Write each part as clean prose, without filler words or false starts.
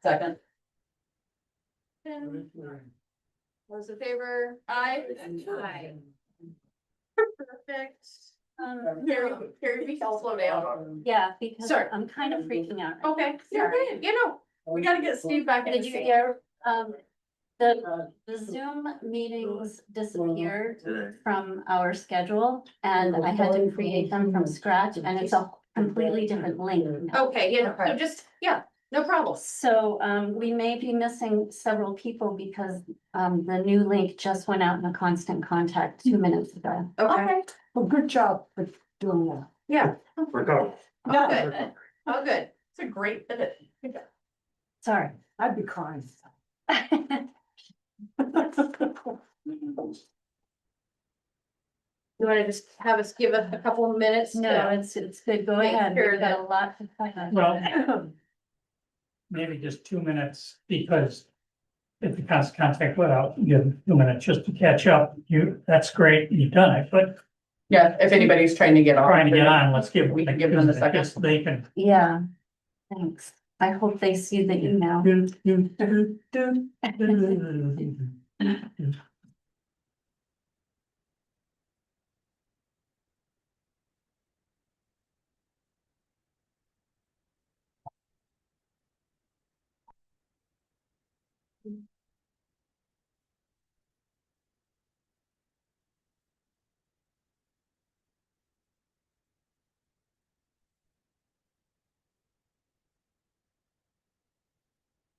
Second. Those in favor? Aye. Aye. Perfect. Carrie, we shall slow down. Yeah, because Sorry. I'm kind of freaking out. Okay, you're good, we gotta get Steve back in. Did you hear, the Zoom meetings disappeared from our schedule and I had to create them from scratch and it's a completely different link. now. Okay, so just, no problem. So, we may be missing several people because, the new link just went out in a constant contact 2 minutes ago. Okay, Well, good job for doing that. yeah, We're going. all good, all good. It's a great edit. Sorry. I'd be crying. You wanna just give us a couple of minutes? to- No, it's good. Go Make ahead. sure We've got that- a lot to cover. Well, maybe just 2 minutes, because if the constant contact went out, you have 2 minutes just to catch up. That's great, you've done it, but Yeah, if anybody's trying to get on. trying to get on, let's give. We can give them a second. just They can. Yeah, thanks. I hope they see the email.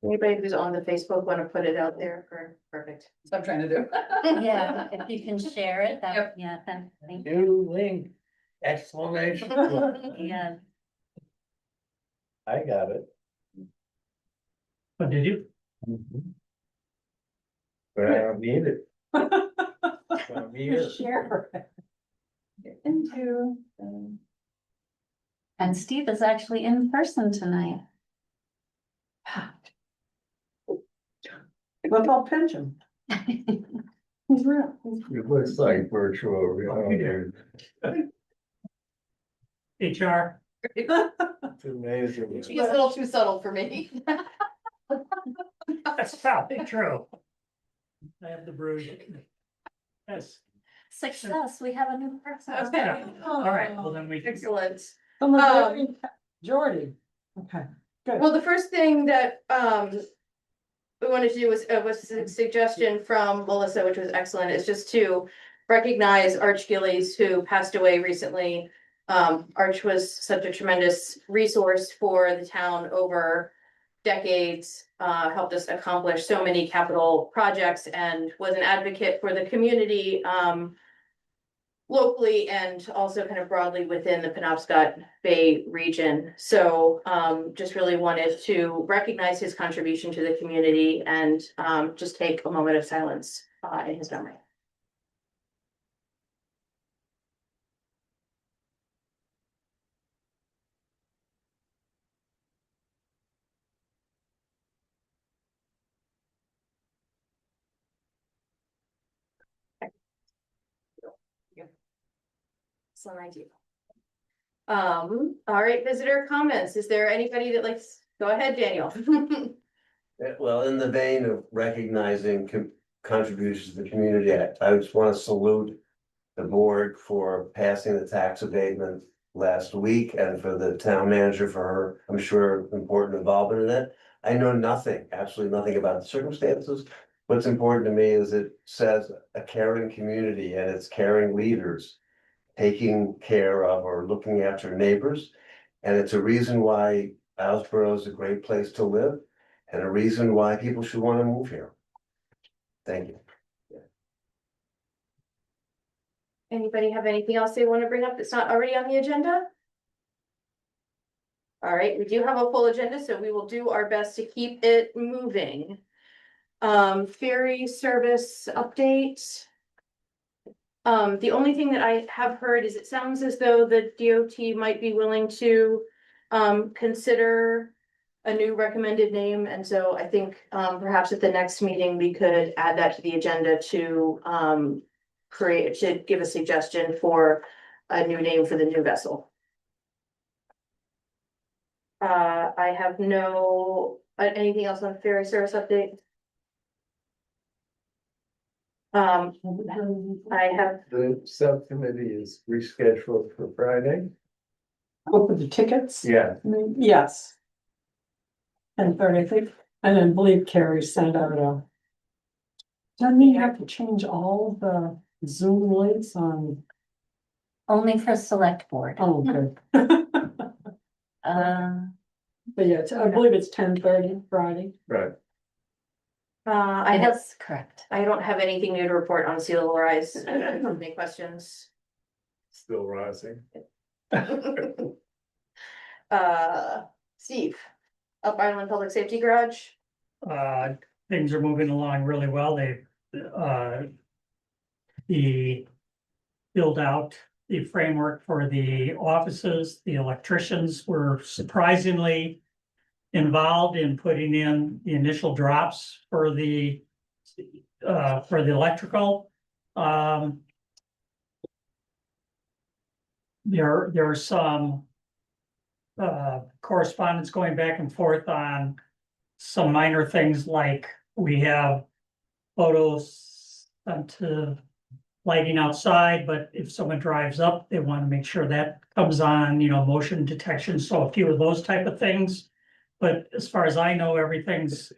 Anybody who's on the Facebook wanna put it out there for, perfect. That's what I'm trying to do. Yeah, if you can share it, that, Yep. yeah, then, thank New link, exclamation. you. Yeah, I got it. But did you? But I don't need it. Gonna be here. Share. Get into. and Steve is actually in person tonight. What about pension? He's real. It looks like virtual reality. HR, It's amazing. She gets a little too subtle for me. that's probably true. I have the bruise. Yes, Success, we have a new person. Okay. all right, well then we. Excellent. Jordy. Okay, good. Well, the first thing that, we wanted to do was a suggestion from Melissa, which was excellent, is just to recognize Arch Gillies, who passed away recently. Arch was such a tremendous resource for the town over decades, helped us accomplish so many capital projects and was an advocate for the community, locally and also kind of broadly within the Penobscot Bay region. So just really wanted to recognize his contribution to the community and just take a moment of silence in his memory. Excellent idea. All right, visitor comments. Is there anybody that likes, go ahead, Daniel. Well, in the vein of recognizing contributions to the community, I just want to salute the board for passing the tax abatement last week and for the town manager for her, I'm sure, important involvement in it. I know nothing, absolutely nothing about the circumstances. What's important to me is it says a caring community and it's caring leaders taking care of or looking after neighbors. And it's a reason why Islesboro is a great place to live and a reason why people should want to move here. Thank you. Anybody have anything else they want to bring up that's not already on the agenda? All right, we do have a full agenda, so we will do our best to keep it moving. Ferry service update. The only thing that I have heard is it sounds as though the DOT might be willing to consider a new recommended name, and so I think perhaps at the next meeting, we could add that to the agenda to give a suggestion for a new name for the new vessel. I have no anything else on ferry service update? I have, The subcommittee is rescheduled for Friday. Go for the tickets? Yeah. Yes. 10:30, I think, and I believe Carrie sent out a. Doesn't mean you have to change all the Zoom links on, Only for select board. oh, good. Uh, But yeah, I believe it's 10:30 Friday. Right. I have, that's correct. I don't have anything new to report on Sea Level Rise. Any questions? Still rising. Steve, Up Island Public Safety Garage, Things are moving along really well. The build out the framework for the offices, the electricians were surprisingly involved in putting in the initial drops for the electrical. There are some correspondence going back and forth on some minor things like we have photos to lighting outside, but if someone drives up, they want to make sure that comes on, motion detection, so a few of those type of things. But as far as I know, everything's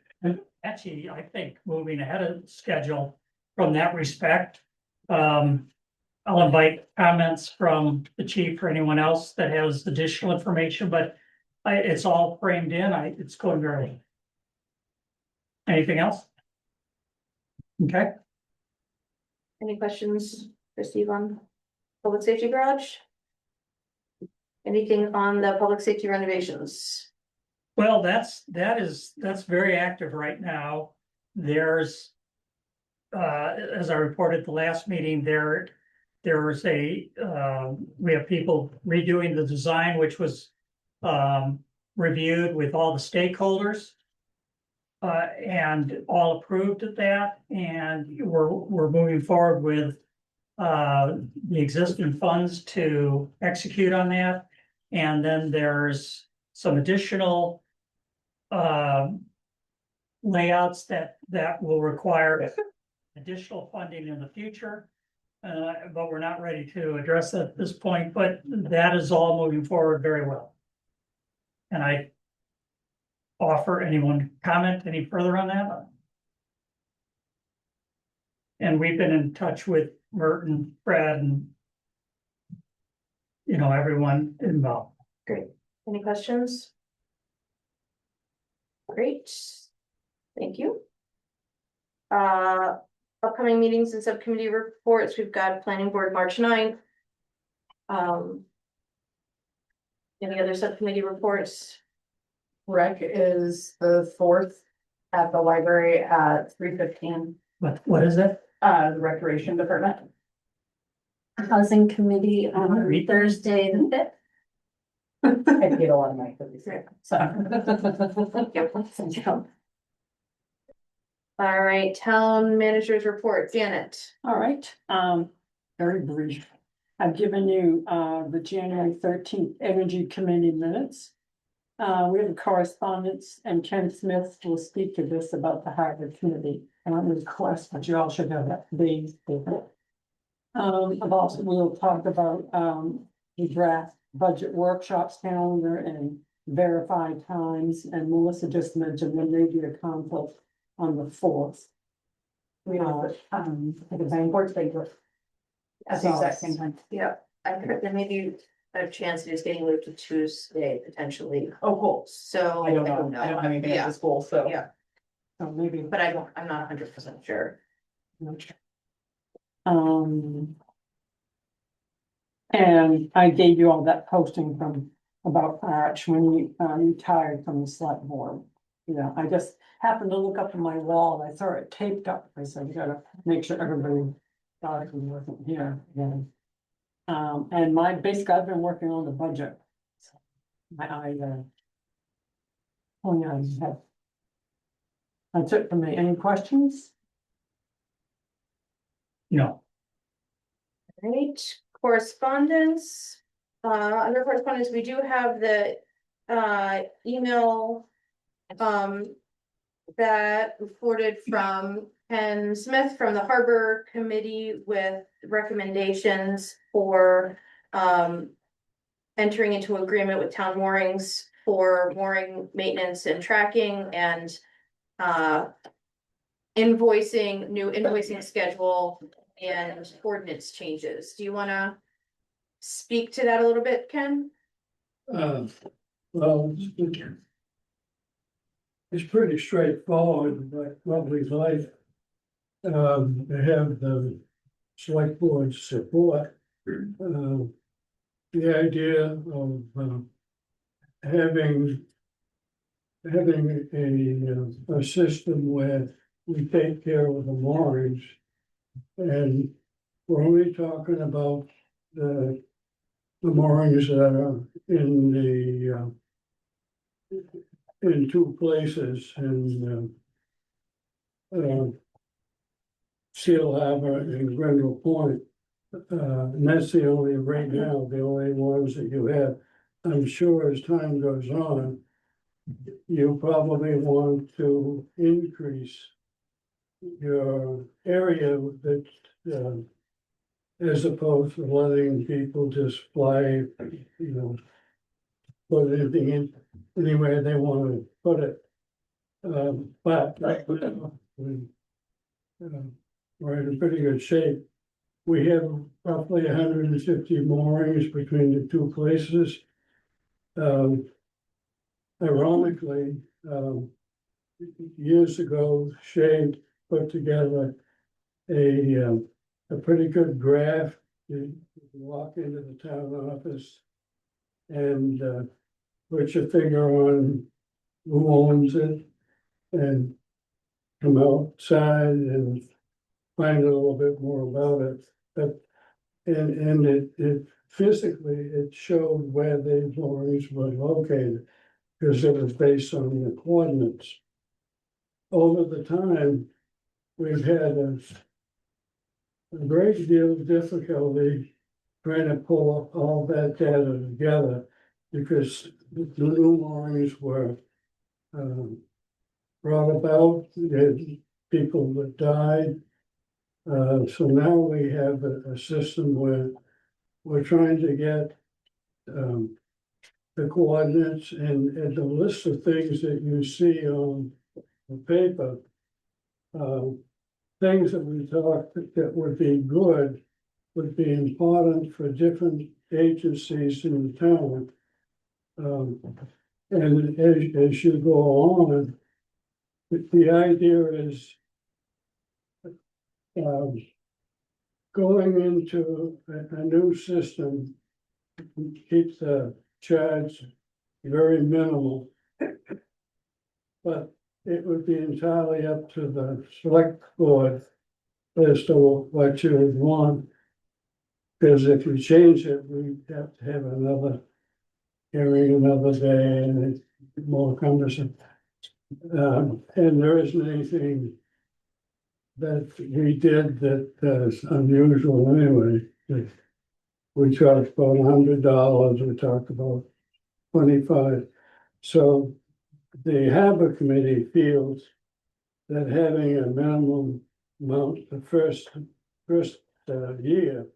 actually, I think, moving ahead of schedule from that respect. I'll invite comments from the chief or anyone else that has additional information, but it's all framed in, it's going very well. Anything else? Okay. any questions for Steve on Public Safety Garage? Anything on the public safety renovations? Well, that's very active right now. There's, as I reported the last meeting, there's we have people redoing the design, which was, reviewed with all the stakeholders. And all approved of that, and we're moving forward with, the existing funds to execute on that. And then there's some additional layouts that will require additional funding in the future. But we're not ready to address that at this point, but that is all moving forward very well. And I offer anyone comment any further on that? And we've been in touch with Merton, Fred, and everyone involved. Any questions? Great, thank you. Upcoming meetings and subcommittee reports, we've got planning board March 9th. Any other subcommittee reports? Rec is the 4th at the library at 3:15. What is it? The recreation department. Housing committee on Read. Thursday, the fifth. I paid a lot of money for these, so. All right, town managers report, Janet. All right, very brief. I've given you, the January 13th Energy Committee minutes. We have a correspondence, and Ken Smith will speak to this about the Harvard Committee, and I'm request, but you all should have that, these. Also, we'll talk about, the draft budget workshops calendar and verified times, and Melissa just mentioned there may be a conflict on the 4th. The bank board's banquet. At the exact same time. Yeah, I heard there may be a chance it is getting moved to Tuesday potentially, Oh, cool. so. I don't know. I don't have anything at the school, so. Yeah, So maybe. but I'm not 100% sure. And I gave you all that posting from about Arch when he retired from the select board. I just happened to look up on my wall and I saw it taped up. I said, you gotta make sure everybody thought it wasn't here again. And basically I've been working on the budget. Oh yeah, I have. That's it for me. Any questions? No. Right, correspondence, under correspondence, we do have the email that reported from Ken Smith from the Harbor Committee with recommendations for, entering into agreement with Town Moorings for mooring maintenance and tracking and, new invoicing schedule and ordinance changes. Do you wanna speak to that a little bit, Ken? Well, it's pretty straightforward, but what we'd like. To have the select board support. The idea of, having. Having a system where we take care of the moorings. And we're only talking about the moorings that are in the, in two places in, Seal Harbor and Grenville Point. And that's the only, right now, the only ones that you have. I'm sure as time goes on, you probably want to increase your area that, as opposed to letting people just fly, you know, put anything in anywhere they want to put it. But we're in pretty good shape. We have roughly 150 moorings between the two places. Ironically, years ago, Shane put together a pretty good graph. You walk into the town office and put your finger on who owns it and come outside and find a little bit more about it. But and it physically it showed where the moorings were located because it was based on the coordinates. Over the time, we've had a great deal of difficulty trying to pull up all that data together because the new moorings were brought about, people that died. So now we have a system where we're trying to get the coordinates and the list of things that you see on the paper. Things that we talked that would be good, would be important for different agencies in the town. And as you go on, the idea is going into a new system, keep the charge very minimal. But it would be entirely up to the select board as to what you would want. Because if you change it, we have to have another hearing another day and it's more cumbersome. And there isn't anything that we did that is unusual anyway. We charged about $100, we talked about 25. So the Harbor Committee feels that having a minimum amount the first year,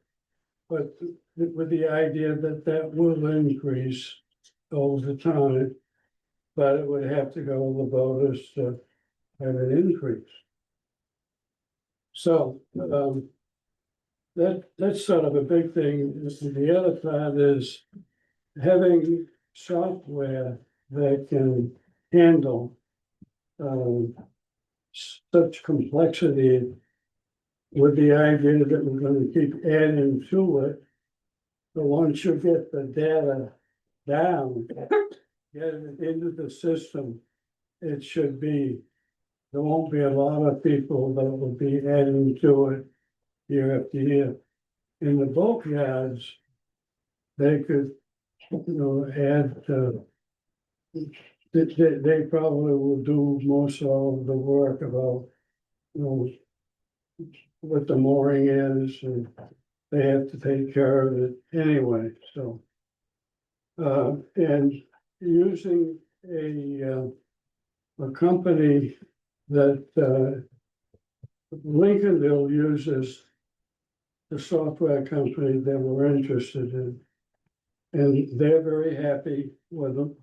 but with the idea that that will increase over time, but it would have to go to the voters to have an increase. So that's sort of a big thing. The other part is having software that can handle such complexity with the idea that we're going to keep adding to it. But once you get the data down, get it into the system, it should be, there won't be a lot of people that will be adding to it year after year. In the bulk yards, they could, add, they probably will do most of the work about, what the mooring is, and they have to take care of it anyway, so. And using a a company that, Lincolnville uses the software company that we're interested in. And they're very happy with them.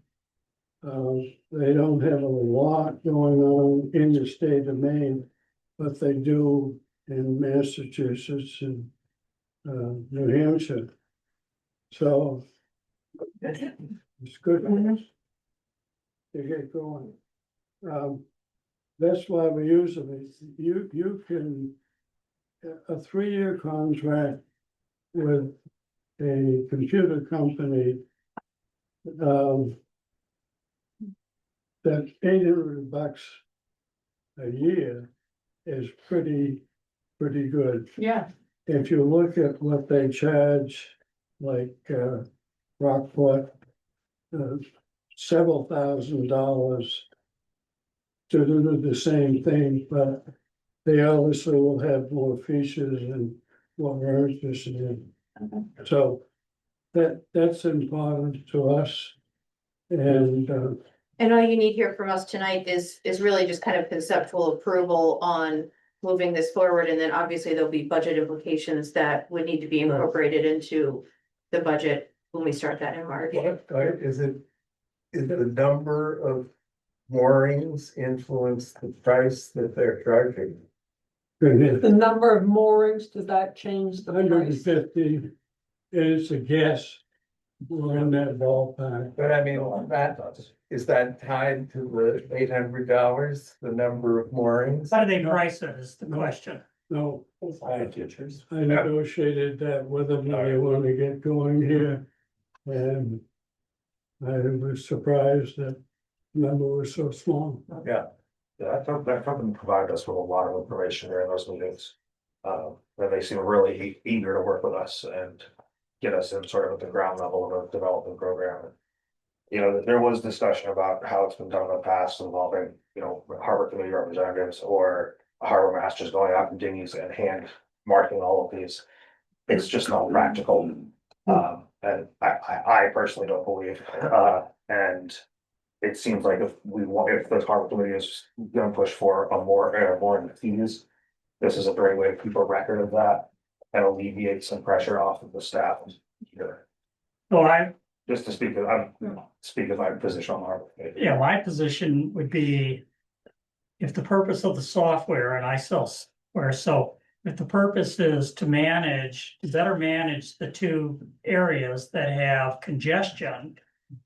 They don't have a lot going on in the state of Maine, but they do in Massachusetts and New Hampshire. So it's good to get going. That's why we use them. You can, a 3-year contract with a computer company. That $800 a year is pretty good. Yeah. If you look at what they charge, like Rockport, several $1,000s to do the same thing, but they obviously will have more features than what we're interested in. So that's important to us. And And all you need here from us tonight is really just kind of conceptual approval on moving this forward, and then obviously there'll be budget implications that would need to be incorporated into the budget when we start that in March. Is the number of moorings influence the price that they're charging? The number of moorings, does that change the price? 150 is a guess. We're in that ballpark. But I mean, is that tied to the $800, the number of moorings? How do they price it is the question. No, I I negotiated that with them when they want to get going here. And I was surprised that the number was so small. Yeah, that company provided us with a lot of information during those meetings. And they seem really eager to work with us and get us in sort of at the ground level of a development program. You know, there was discussion about how it's been done in the past involving, you know, harbor committee representatives or harbor masters going out and dinghies and hand marking all of these. It's just not practical. And I personally don't believe, and it seems like if the harbor committee is gonna push for a more in fees, this is a great way to keep a record of that and alleviate some pressure off of the staff here. So I, Just to speak, I'm speaking of my position on the harbor committee. yeah, my position would be. If the purpose of the software, and I sell software, so if the purpose is to better manage the two areas that have congestion.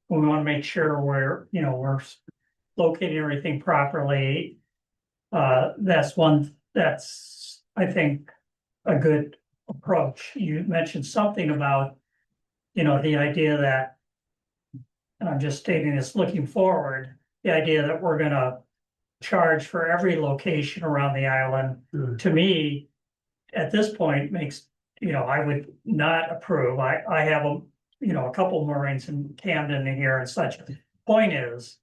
We wanna make sure we're locating everything properly. That's I think, a good approach. You mentioned something about, the idea that. And I'm just stating this looking forward, the idea that we're gonna charge for every location around the island, to me, at this point makes, I would not approve. I have a couple moorings in Camden here and such. Point is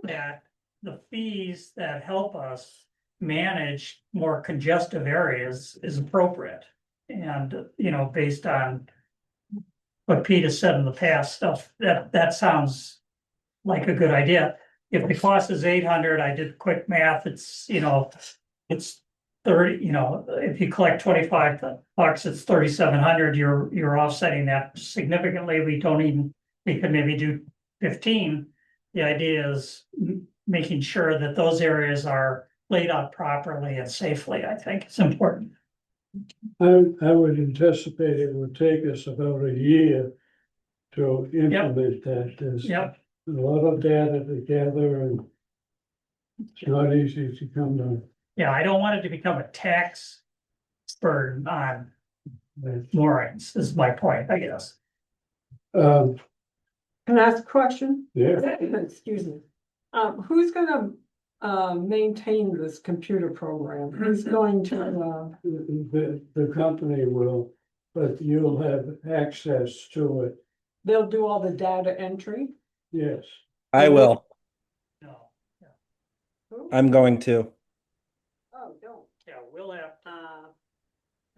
that the fees that help us manage more congestive areas is appropriate. And, based on what Pete has said in the past stuff, that sounds like a good idea. If the cost is 800, I did quick math, it's 30, if you collect $25, it's 3,700, you're offsetting that significantly. We could maybe do 15. The idea is making sure that those areas are laid out properly and safely. I think it's important. I would anticipate it would take us about a year to implement that. There's Yep. a lot of data to gather and it's not easy to come to. Yeah, I don't want it to become a tax burden on moorings, is my point, I guess. Um, Can I ask a question? yeah, Excuse me. Who's gonna maintain this computer program? Who's going to, the company will, but you'll have access to it, they'll do all the data entry? yes. I will. No, Who? I'm going to. Oh, don't. yeah, we'll have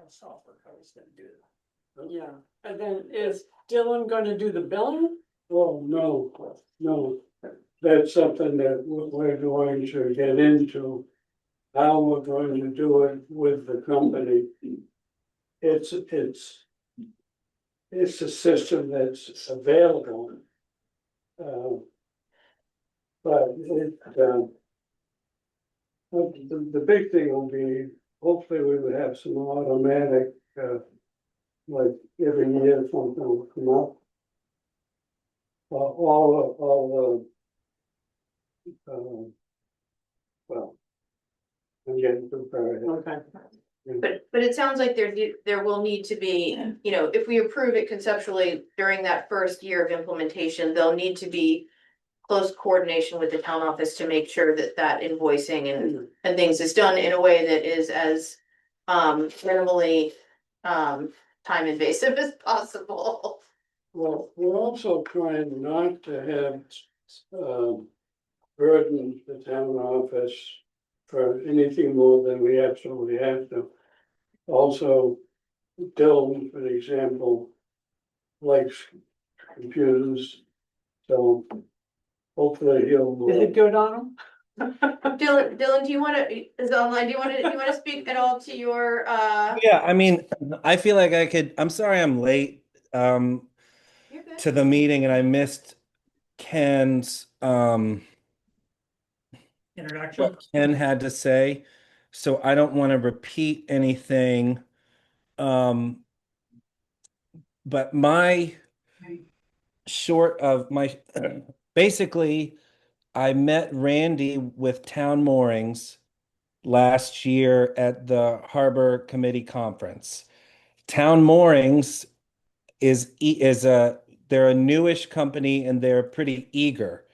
software companies that do that. Yeah, and then is Dylan gonna do the billing? Oh, no, that's something that we're going to get into. How we're going to do it with the company. It's a system that's available. But the big thing will be, hopefully we would have some automatic, like every year something will come up. All well, I'm getting too far ahead. Okay. But it sounds like there will need to be, you know, if we approve it conceptually during that first year of implementation, there'll need to be close coordination with the town office to make sure that that invoicing and things is done in a way that is as minimally time invasive as possible. Well, we're also trying not to have burden the town office for anything more than we absolutely have to. Also, Dylan, for example, likes computers, so hopefully he'll. Is it good on them? Dylan, do you wanna, is online, do you wanna speak at all to your Yeah, I mean, I feel like I'm sorry I'm late you're good. to the meeting and I missed Ken's Introduction. what Ken had to say. So I don't want to repeat anything. But my short of my basically I met Randy with Town Moorings last year at the Harbor Committee Conference. Town Moorings is they're a newish company and they're pretty eager.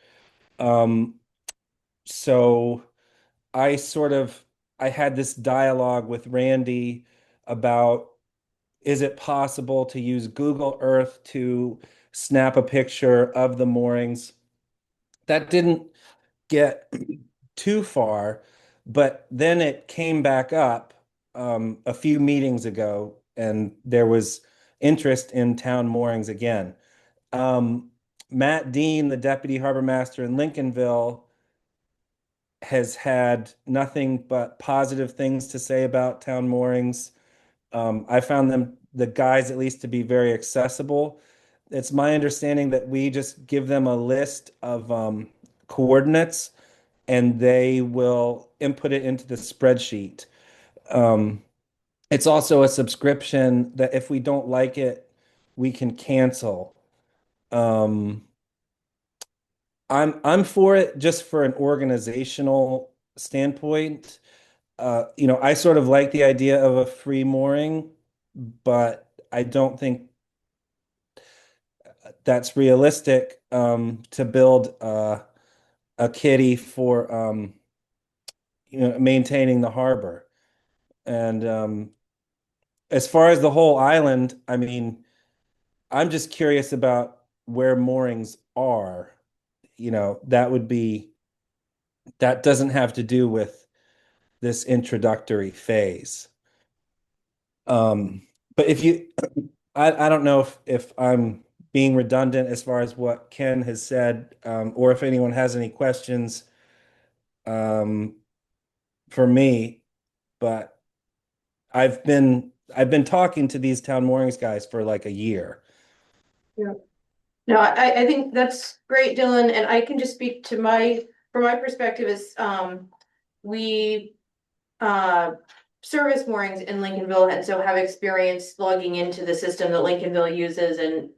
So I had this dialogue with Randy about is it possible to use Google Earth to snap a picture of the moorings? That didn't get too far, but then it came back up a few meetings ago, and there was interest in town moorings again. Matt Dean, the deputy harbor master in Lincolnville, has had nothing but positive things to say about town moorings. I found the guys at least to be very accessible. It's my understanding that we just give them a list of coordinates and they will input it into the spreadsheet. It's also a subscription that if we don't like it, we can cancel. I'm for it just for an organizational standpoint. I sort of like the idea of a free mooring, but I don't think that's realistic to build a kitty for maintaining the harbor. And as far as the whole island, I mean, I'm just curious about where moorings are. That doesn't have to do with this introductory phase. But I don't know if I'm being redundant as far as what Ken has said, or if anyone has any questions for me, but I've been talking to these town moorings guys for like a year. No, I think that's great, Dylan, and I can just speak to from my perspective is, we service moorings in Lincolnville and so have experience logging into the system that Lincolnville uses and,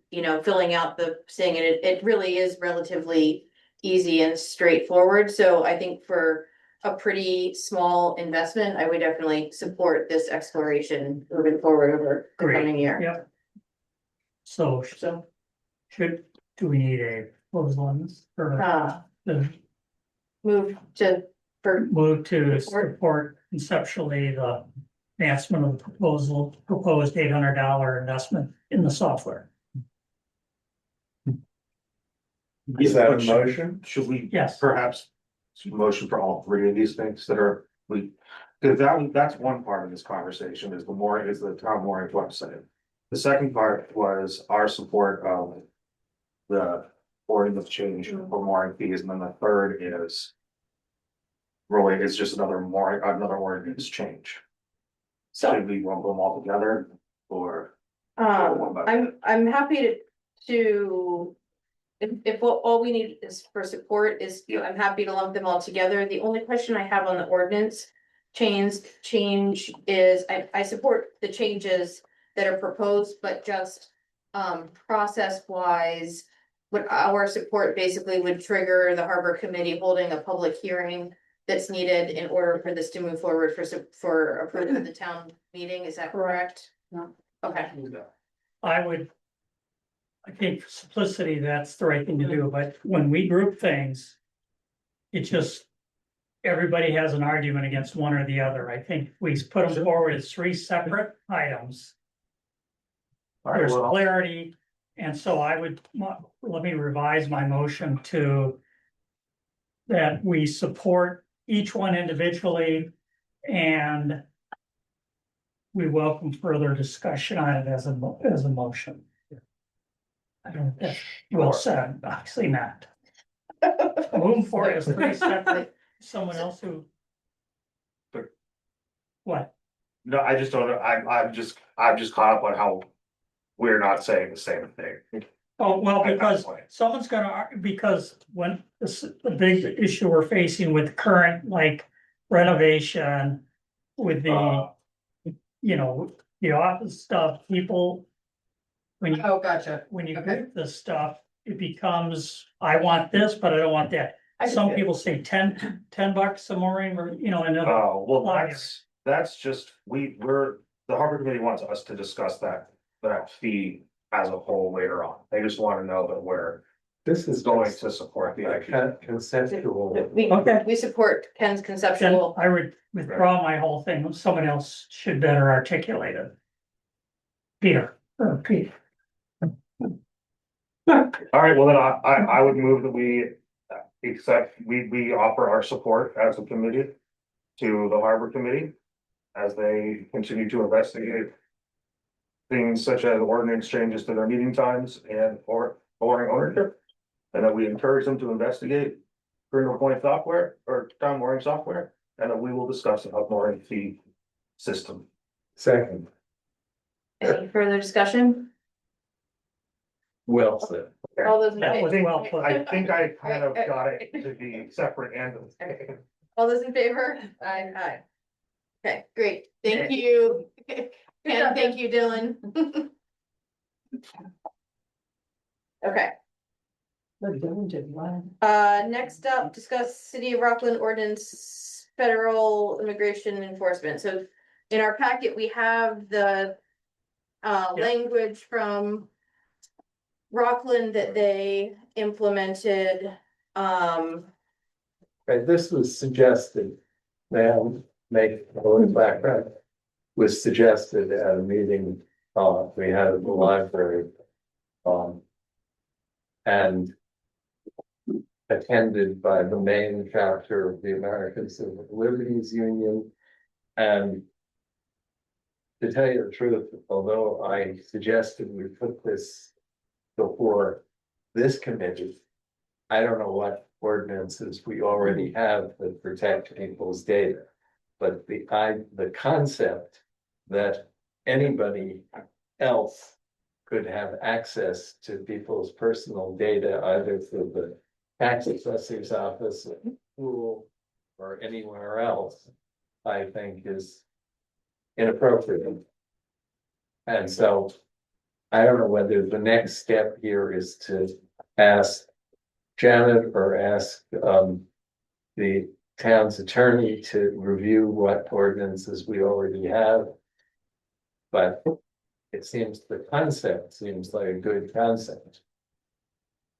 filling out the thing, and it really is relatively easy and straightforward, so I think for a pretty small investment, I would definitely support this exploration moving forward over the Great. coming year. Yep. So do we need a proposal on this or the Move move to support conceptually the advancement of the proposed $800 investment in the software? Is that a motion? Should we Yes. perhaps motion for all three of these things that are, because that's one part of this conversation is the town mooring website. The second part was our support of the ordinance change for mooring fees, and then the third is. Really, it's just another ordinance change. So, Should we lump them all together, or? One by one. I'm happy to. If all we need is for support is, I'm happy to lump them all together. The only question I have on the ordinance. Change is, I support the changes that are proposed, but just, process wise. Would our support basically would trigger the harbor committee holding a public hearing that's needed in order for this to move forward for approval of the town meeting, is that correct? No. Okay, I think for simplicity, that's the right thing to do, but when we group things. It just, everybody has an argument against one or the other. I think we put them forward as 3 separate items. All right, There's well, clarity, and so let me revise my motion to. That we support each one individually and. We welcome further discussion on it as a motion. I don't, that's well said, obviously not. Moving forward as 3 separate, someone else who. Sure. What? no, I just don't know, I'm just caught up on how. We're not saying the same thing. Oh, well, At that because point. someone's gonna, because when the big issue we're facing with current, like renovation. With the, you know, the office stuff, people. When you, Oh, gotcha. when you Okay. group this stuff, it becomes, I want this, but I don't want that. Some people say $10 a mooring, or, you know, another. Oh, well, Fine. that's just, the harbor committee wants us to discuss that fee as a whole later on. They just wanna know that we're This is going to support the idea. conceptual. Okay. we support Ken's Then conceptual. I would withdraw my whole thing, someone else should better articulate it. Peter, or Pete. All right, well, then I would move that we we offer our support as a committee to the harbor committee as they continue to investigate things such as ordinance changes to their meeting times and or mooring ownership. And that we encourage them to investigate Critical Point software or town mooring software, and that we will discuss a mooring fee system. Second, Any further discussion? well said. All those in That was favor? well put. I think I kind of got it to be separate and. All those in favor? Aye. Okay, great, thank you. Ken, thank you, Dylan. Okay, But Dylan did well. next up, discuss City of Rockland ordinance, federal immigration enforcement, so. In our packet, we have the. Language from. Rockland that they implemented, Right, this was suggested, now make a little background. Was suggested at a meeting, we had at the library. And. Attended by the main chapter of the American Civil Liberties Union. And. To tell you the truth, although I suggested we put this before this committee. I don't know what ordinances we already have that protect people's data. But the concept that anybody else could have access to people's personal data either through the tax assessor's office, school, or anywhere else, I think is inappropriate. And so I don't know whether the next step here is to ask Janet or ask the town's attorney to review what ordinances we already have. But it seems the concept seems like a good concept.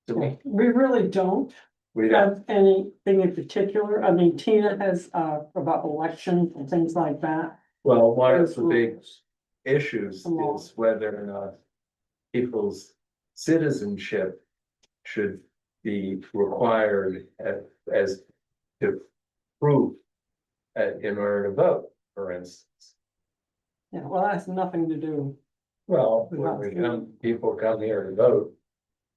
To me, We really don't we don't, have anything in particular. I mean, Tina has, about elections and things like that. well, one of Those the big rules. issues is whether or not people's citizenship should be required as to prove in order to vote, for instance. Yeah, well, that has nothing to do. Well, when people come here to vote,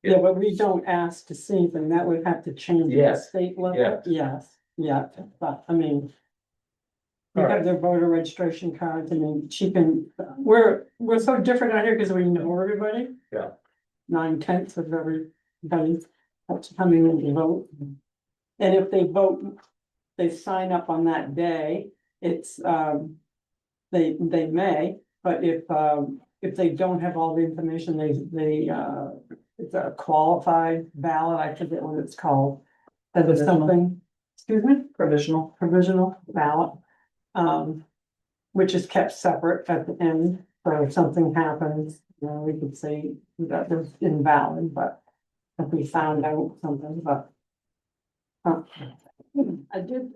Yeah, but we don't ask to see them, that would have to change at the Yes, state level. yes. Yes, yeah, but I mean. You All have right. their voter registration cards, I mean, she can, we're so different out here because we know everybody. Yeah. 9/10 of everybody that's coming in to vote. And if they vote, they sign up on that day, it's, they may, but if they don't have all the information, it's a qualified ballot, I forget what it's called. That is something, excuse me? Provisional ballot. Which is kept separate at the end, so if something happens, we could say that was invalid, but if we found out something, but. I did,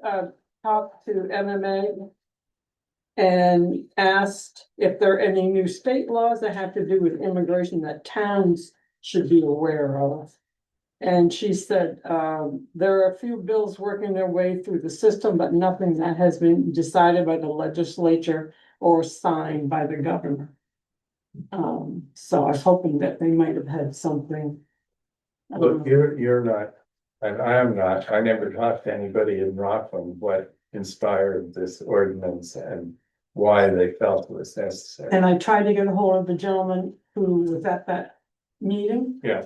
talk to MMA. And asked if there are any new state laws that have to do with immigration that towns should be aware of. And she said, there are a few bills working their way through the system, but nothing that has been decided by the legislature or signed by the governor. So I was hoping that they might have had something. Look, you're not, and I am not, I never talked to anybody in Rockland what inspired this ordinance and why they felt it was necessary. And I tried to get a hold of the gentleman who was at that meeting. Yeah,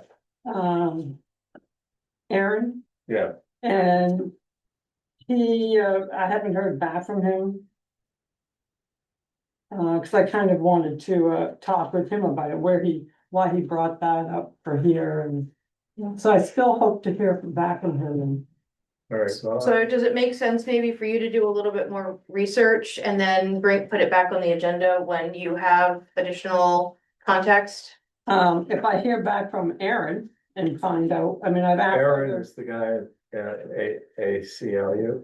Aaron, yeah, and he, I haven't heard back from him. Cause I kind of wanted to, talk with him about it, why he brought that up for here and. So I still hope to hear back from him and. all right, well, So does it make sense maybe for you to do a little bit more research and then put it back on the agenda when you have additional context? If I hear back from Aaron and find out, I mean, I've asked. Aaron is the guy at ACLU.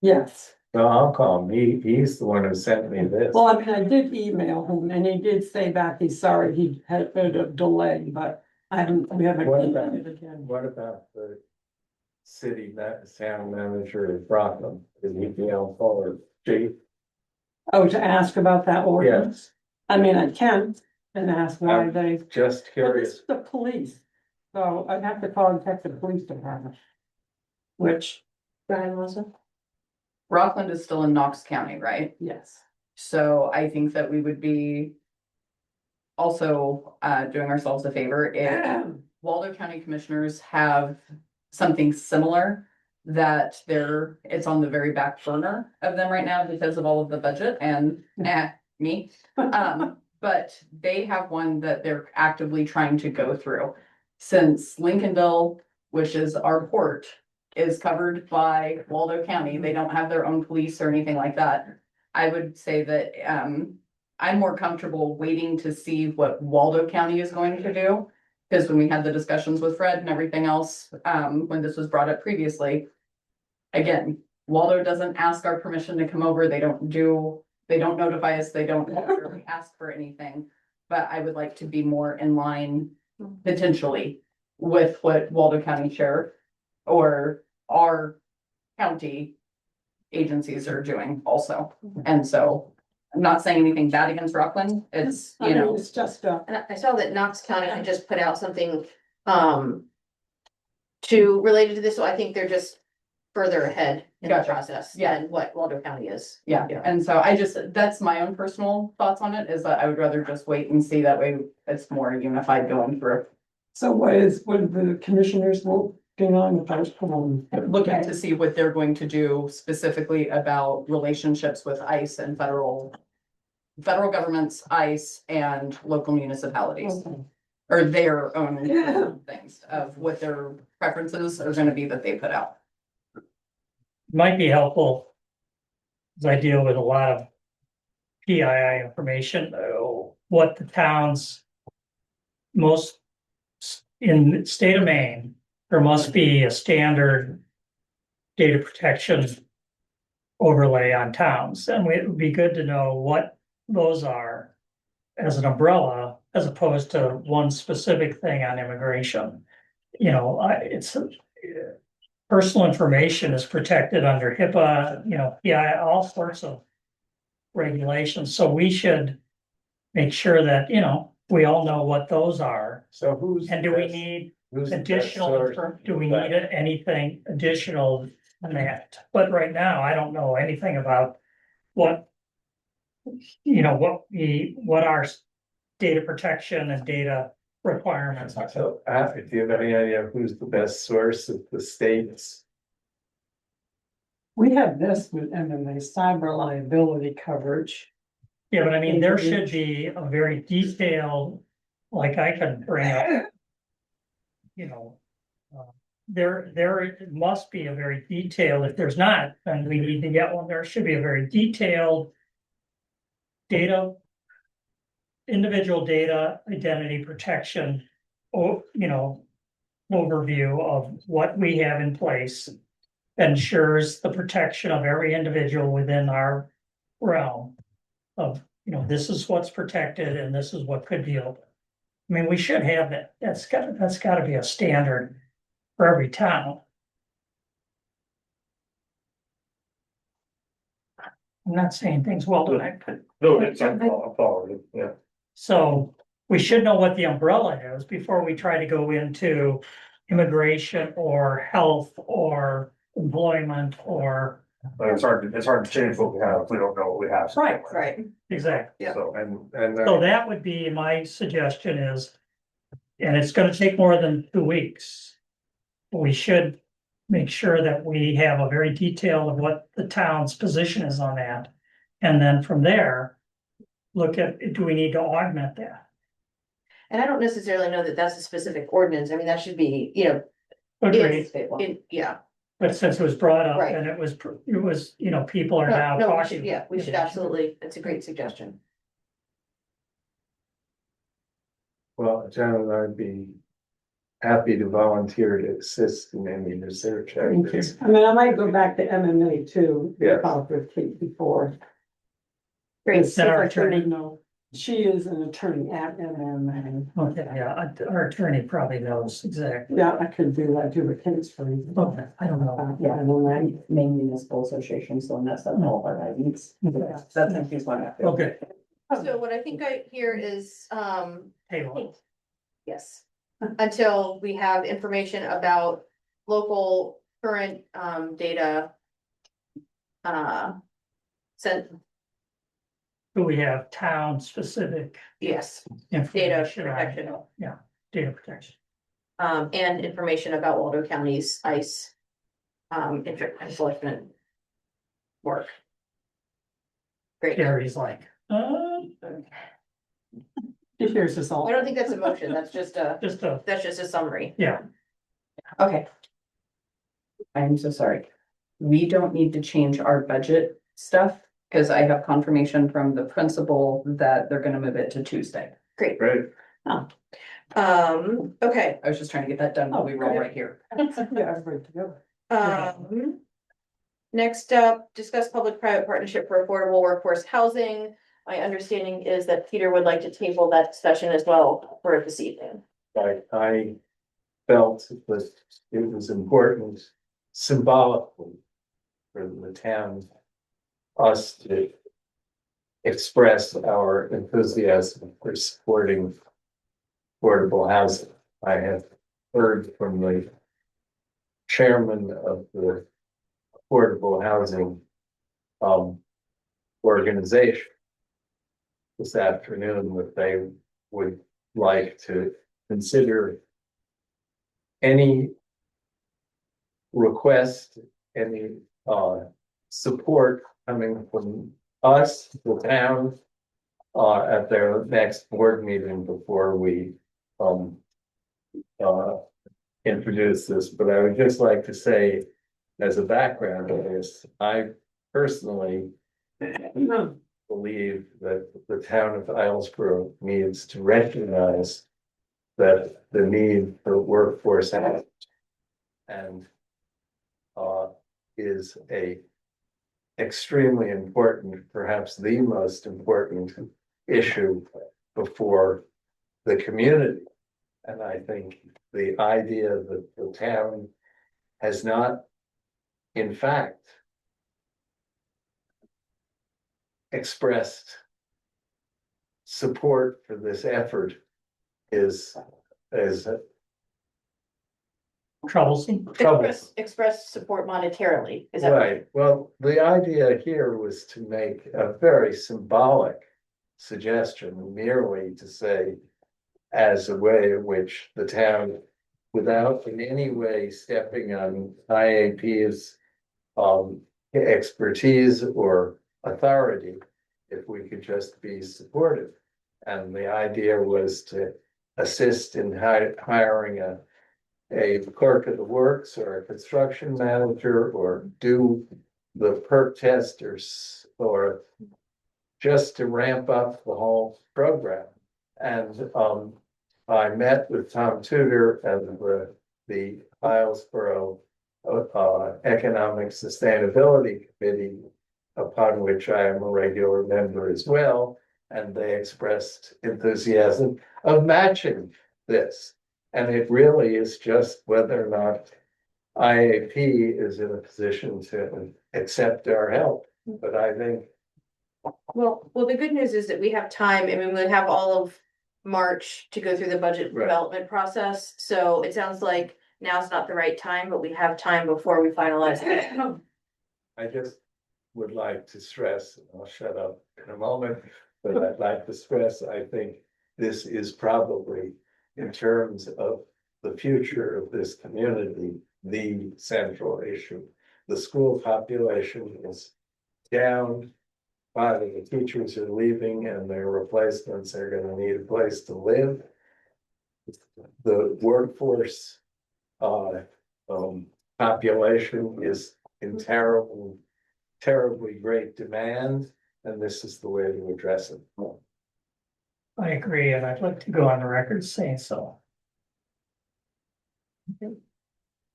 Yes, No, I'll call him, he's the one who sent me this. well, I mean, I did email him and he did say back, he's sorry, he had a bit of delay, but we haven't. What about- emailed it again. What about the town manager of Rockland, is he the or chief? Oh, to ask about that ordinance? I mean, I can and ask why Um, they, Just but this curious, is the police, so I'd have to contact the police department. Which, Brian, Melissa? Rockland is still in Knox County, right? yes, So I think that we would be also doing ourselves a favor if Waldo County Commissioners have something similar that it's on the very back burner of them right now because of all of the budget and me. But they have one that they're actively trying to go through. Since Lincolnville, which is our port, is covered by Waldo County, they don't have their own police or anything like that. I would say that I'm more comfortable waiting to see what Waldo County is going to do. Because when we had the discussions with Fred and everything else, when this was brought up previously. Again, Waldo doesn't ask our permission to come over, they don't notify us, they don't necessarily ask for anything. But I would like to be more in line potentially with what Waldo County Sheriff or our county agencies are doing also. And so I'm not saying anything bad against Rockland, it's, I you mean, know, it's just, And I saw that Knox County had just put out something, related to this, so I think they're just further ahead in the Gotcha. process Yeah. than what Waldo County is. yeah. And so that's my own personal thoughts on it, is that I would rather just wait and see, that way it's more unified going through. so what the commissioners working on about, Looking to see what they're going to do specifically about relationships with ICE and federal governments, ICE and local municipalities, or their own things of what their preferences are gonna be that they put out. Might be helpful. As I deal with a lot of PII information, what the towns. Most in the state of Maine, there must be a standard data protection overlay on towns, and it would be good to know what those are as an umbrella, as opposed to one specific thing on immigration. You know, personal information is protected under HIPAA, PII, all sorts of regulations, so we should make sure that, we all know what those are. so who's? And do we best- need Who's the best additional, source? do we need anything additional than that? But right now, I don't know anything about what. What our data protection and data requirements are. So, do you have any idea who's the best source of the states? We have this with MMA cyber liability coverage. Yeah, but I mean, there should be a very detailed, like I could bring up. You know. There must be a very detailed, if there's not, then we need to get one, there should be a very detailed. Data. Individual data identity protection, overview of what we have in place. Ensures the protection of every individual within our realm. Of, this is what's protected and this is what could be open. I mean, we should have that, that's gotta be a standard for every town. I'm not saying things well tonight, but. No, I'm following, yeah. So we should know what the umbrella is before we try to go into immigration or health or employment or. But it's hard to change what we have if we don't know what we have. Right. Exactly. Yeah. So, And So that would be my suggestion is, and it's gonna take more than 2 weeks. We should make sure that we have a very detailed of what the town's position is on that. And then from there, look at, do we need to augment that? And I don't necessarily know that that's a specific ordinance. I mean, that should be, Agreed, yeah. but since it was brought up Right. and it was, people are now No, talking. we should absolutely, it's a great suggestion. well, John and I'd be happy to volunteer to assist in any research. efforts. I mean, I might go back to MMA too. Yes. Talked with Kate before. Great. It's That our like, attorney? no, she is an attorney at MMA. Okay, yeah, our attorney probably knows exactly. Yeah, I could do that, do a case for you. Okay, I don't know. Yeah, and then Maine Municipal Association, so that's all of our guidance. That's an easy one. Okay, So what I think I hear is, table. yes, until we have information about local current, data. Sent, Do we have town specific yes, data information? on- protection. Yeah, data protection. And information about Waldo County's ICE. Enforcement. Work. Great. Gary's like, here's this all. I don't think that's a motion, that's just a summary. yeah, Okay. I'm so sorry. We don't need to change our budget stuff, because I have confirmation from the principal that they're gonna move it to Tuesday. Great. Great. Okay, I was just trying to get that done while we roll right here. Yeah, everybody together. next up, discuss public-private partnership for affordable workforce housing. My understanding is that Peter would like to table that discussion as well for this evening. I felt that it was important symbolically for the town, us to express our enthusiasm for supporting affordable housing. I have heard from the chairman of the affordable housing organization this afternoon that they would like to consider any request, any support coming from us, the town, at their next board meeting before we introduce this. But I would just like to say, as a background of this, I personally believe that the town of Islesboro needs to recognize that the need for workforce housing and is a extremely important, perhaps the most important issue before the community. And I think the idea that the town has not, in fact, expressed support for this effort is troublesome. Express support monetarily, is that? Right, well, the idea here was to make a very symbolic suggestion, merely to say. As a way in which the town, without in any way stepping on IAP's. Expertise or authority, if we could just be supportive. And the idea was to assist in hiring a clerk of the works or a construction manager or do the perk test or just to ramp up the whole program. And I met with Tom Tudor and the Islesboro Economic Sustainability Committee, upon which I am a regular member as well, and they expressed enthusiasm of matching this. And it really is just whether or not IAP is in a position to accept our help. But I think Well, the good news is that we have time, I mean, we'll have all of March to go through the budget Right. development process, so it sounds like now's not the right time, but we have time before we finalize it. I just would like to stress, and I'll shut up in a moment, but I'd like to stress, I think this is probably, in terms of the future of this community, the central issue. The school population is down. 5 of the teachers are leaving and their replacements are gonna need a place to live. The workforce population is in terribly great demand, and this is the way to address it. I agree, and I'd like to go on the record saying so.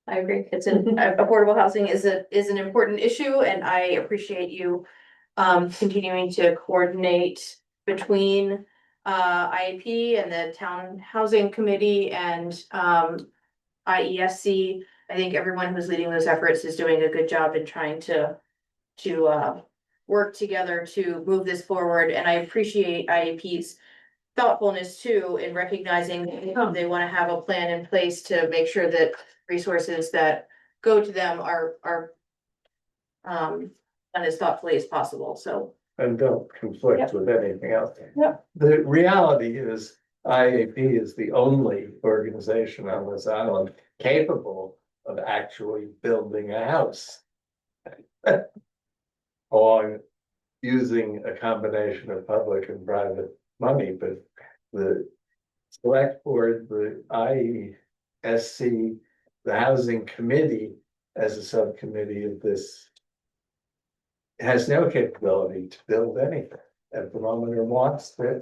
I agree, it's affordable housing is an important issue, and I appreciate you continuing to coordinate between IAP and the Town Housing Committee and IESC. I think everyone who's leading those efforts is doing a good job in trying to work together to move this forward, and I appreciate IAP's thoughtfulness too in recognizing they want to have a plan in place to make sure that resources that go to them are done as thoughtfully as possible, so. And don't conflict with anything else. Yep. The reality is IAP is the only organization on this island capable of actually building a house. Or using a combination of public and private money, but the select board, the IESC, the housing committee as a subcommittee of this has no capability to build anything at the moment or wants to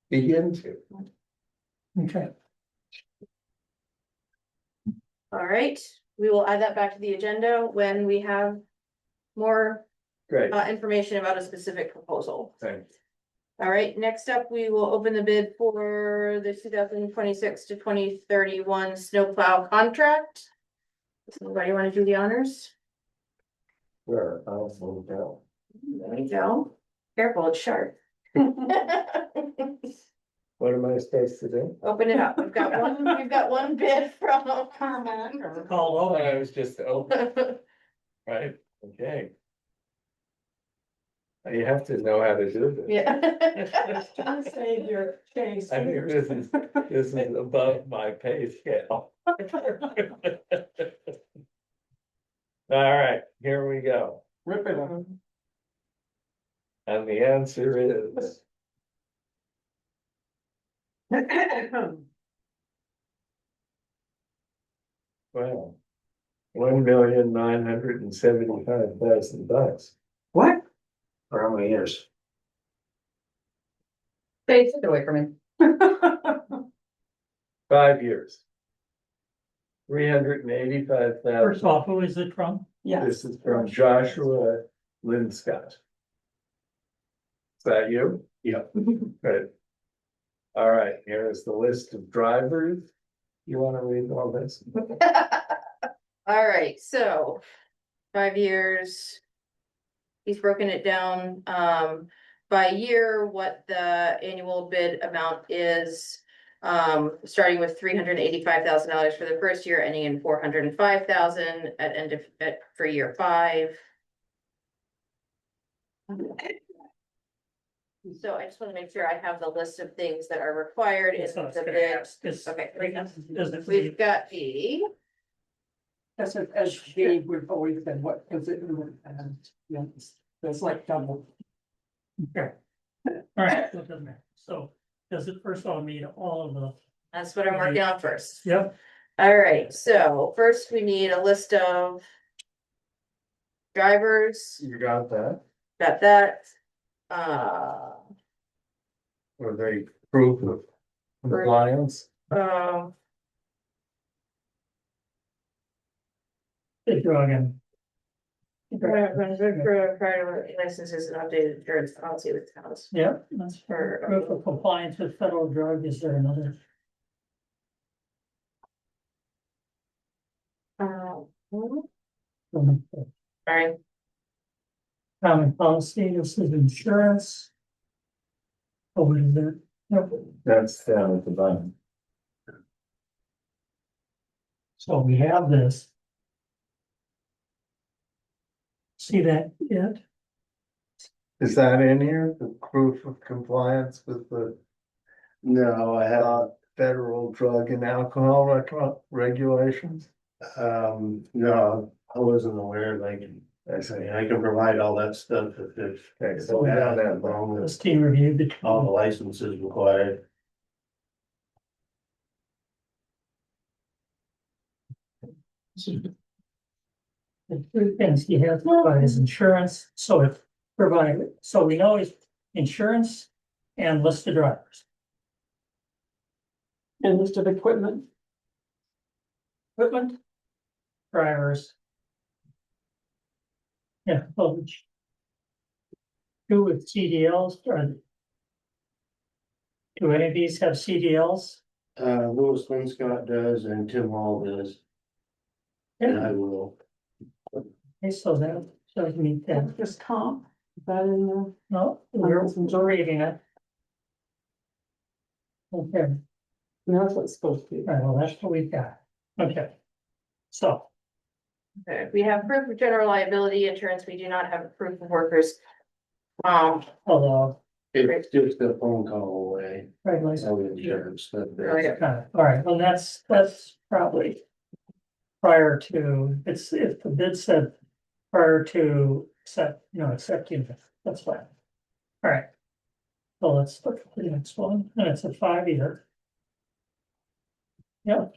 begin to. Okay, All right, we will add that back to the agenda when we have more Great, information about a specific proposal. thanks. All right, next up, we will open the bid for the 2026 to 2031 snowplow contract. Somebody want to do the honors? Sure, I'll move down. There you go. Careful, it's sharp. What am I supposed to do? Open it up. We've got one bid from Carmen. call Oh, over. I was just open, right? Okay. You have to know how to do this. Yeah. Save your chase. I think this is above my pay scale. All right, here we go. Rip it up. And the answer is, well, $1,975,000. What? For how many years? They took it away from me. 5 years. $385,000. First off, who is it from? Yes. This is from Joshua Linscott. Is that you? Yep. Good. All right, here is the list of drivers. You want to read all this? All right, so 5 years. He's broken it down by year, what the annual bid amount is. Starting with $385,000 for the first year, ending in $405,000 for year 5. So I just want to make sure I have the list of things that are required in So I was the gonna bid. ask, is- Okay, Does it? we've got the, That's what, as Dave would always said, what does it mean? Yeah, it's like double. Okay. All right, so it doesn't matter. So does it first of all meet all of the, that's what I'm working on first. yep, All right, so first we need a list of drivers, You got that? got that. Were they proof of compliance? big drug and. Licenses and updated insurance policy with towns. Yep, that's for proof of compliance with federal drug. Is there another? Sorry, Common policy, this is insurance. Oh, what is that? Yep. That's down at the bottom. So we have this. See that yet? Is that in here, the proof of compliance with the? No, I have. Federal drug and alcohol regulations? No, I wasn't aware, like, I say, I can provide all that stuff if. Okay, so we have that along with This team reviewed the. all the licenses required. The three things he has to provide is insurance, so if provided, so we know it's insurance and list of drivers. And list of equipment. Equipment. Drivers. Yeah, postage. Do with CDLs, or. Do any of these have CDLs? Louis Linscott does and Tim Hall does, and I will. Okay, so that shows me that, Just comp, is that in the? no, we're reading it. Okay, No, that's what it's supposed to be. all right, well, that's what we've got, okay. So, okay, we have proof of general liability insurance, we do not have a proof of workers. although, It's just a phone call away. regulations. Insurance, All right, well, that's probably. Prior to, it's, if the bid said prior to accepting it, that's fine. All right. So let's look at the next one, and it's a 5-year. Yep.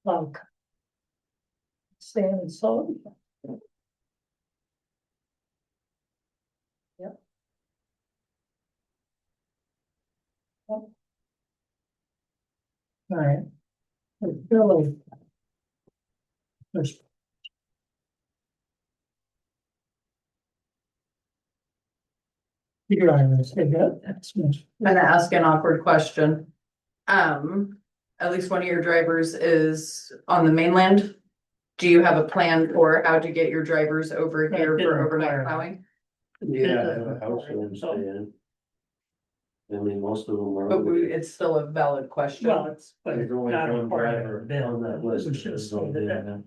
Like. Sand and salt. Yep. All right. There's Billy. There's. The drivers, they got, that's much. I'm gonna ask an awkward question. At least one of your drivers is on the mainland. Do you have a plan for how to get your drivers over here That for didn't overnight require that. plowing? Yeah, I have a house in Spain. I mean, most of them are. But it's still a valid question. Well, it's. but There's only not one required in driver the bid. on that list. We should have stated that.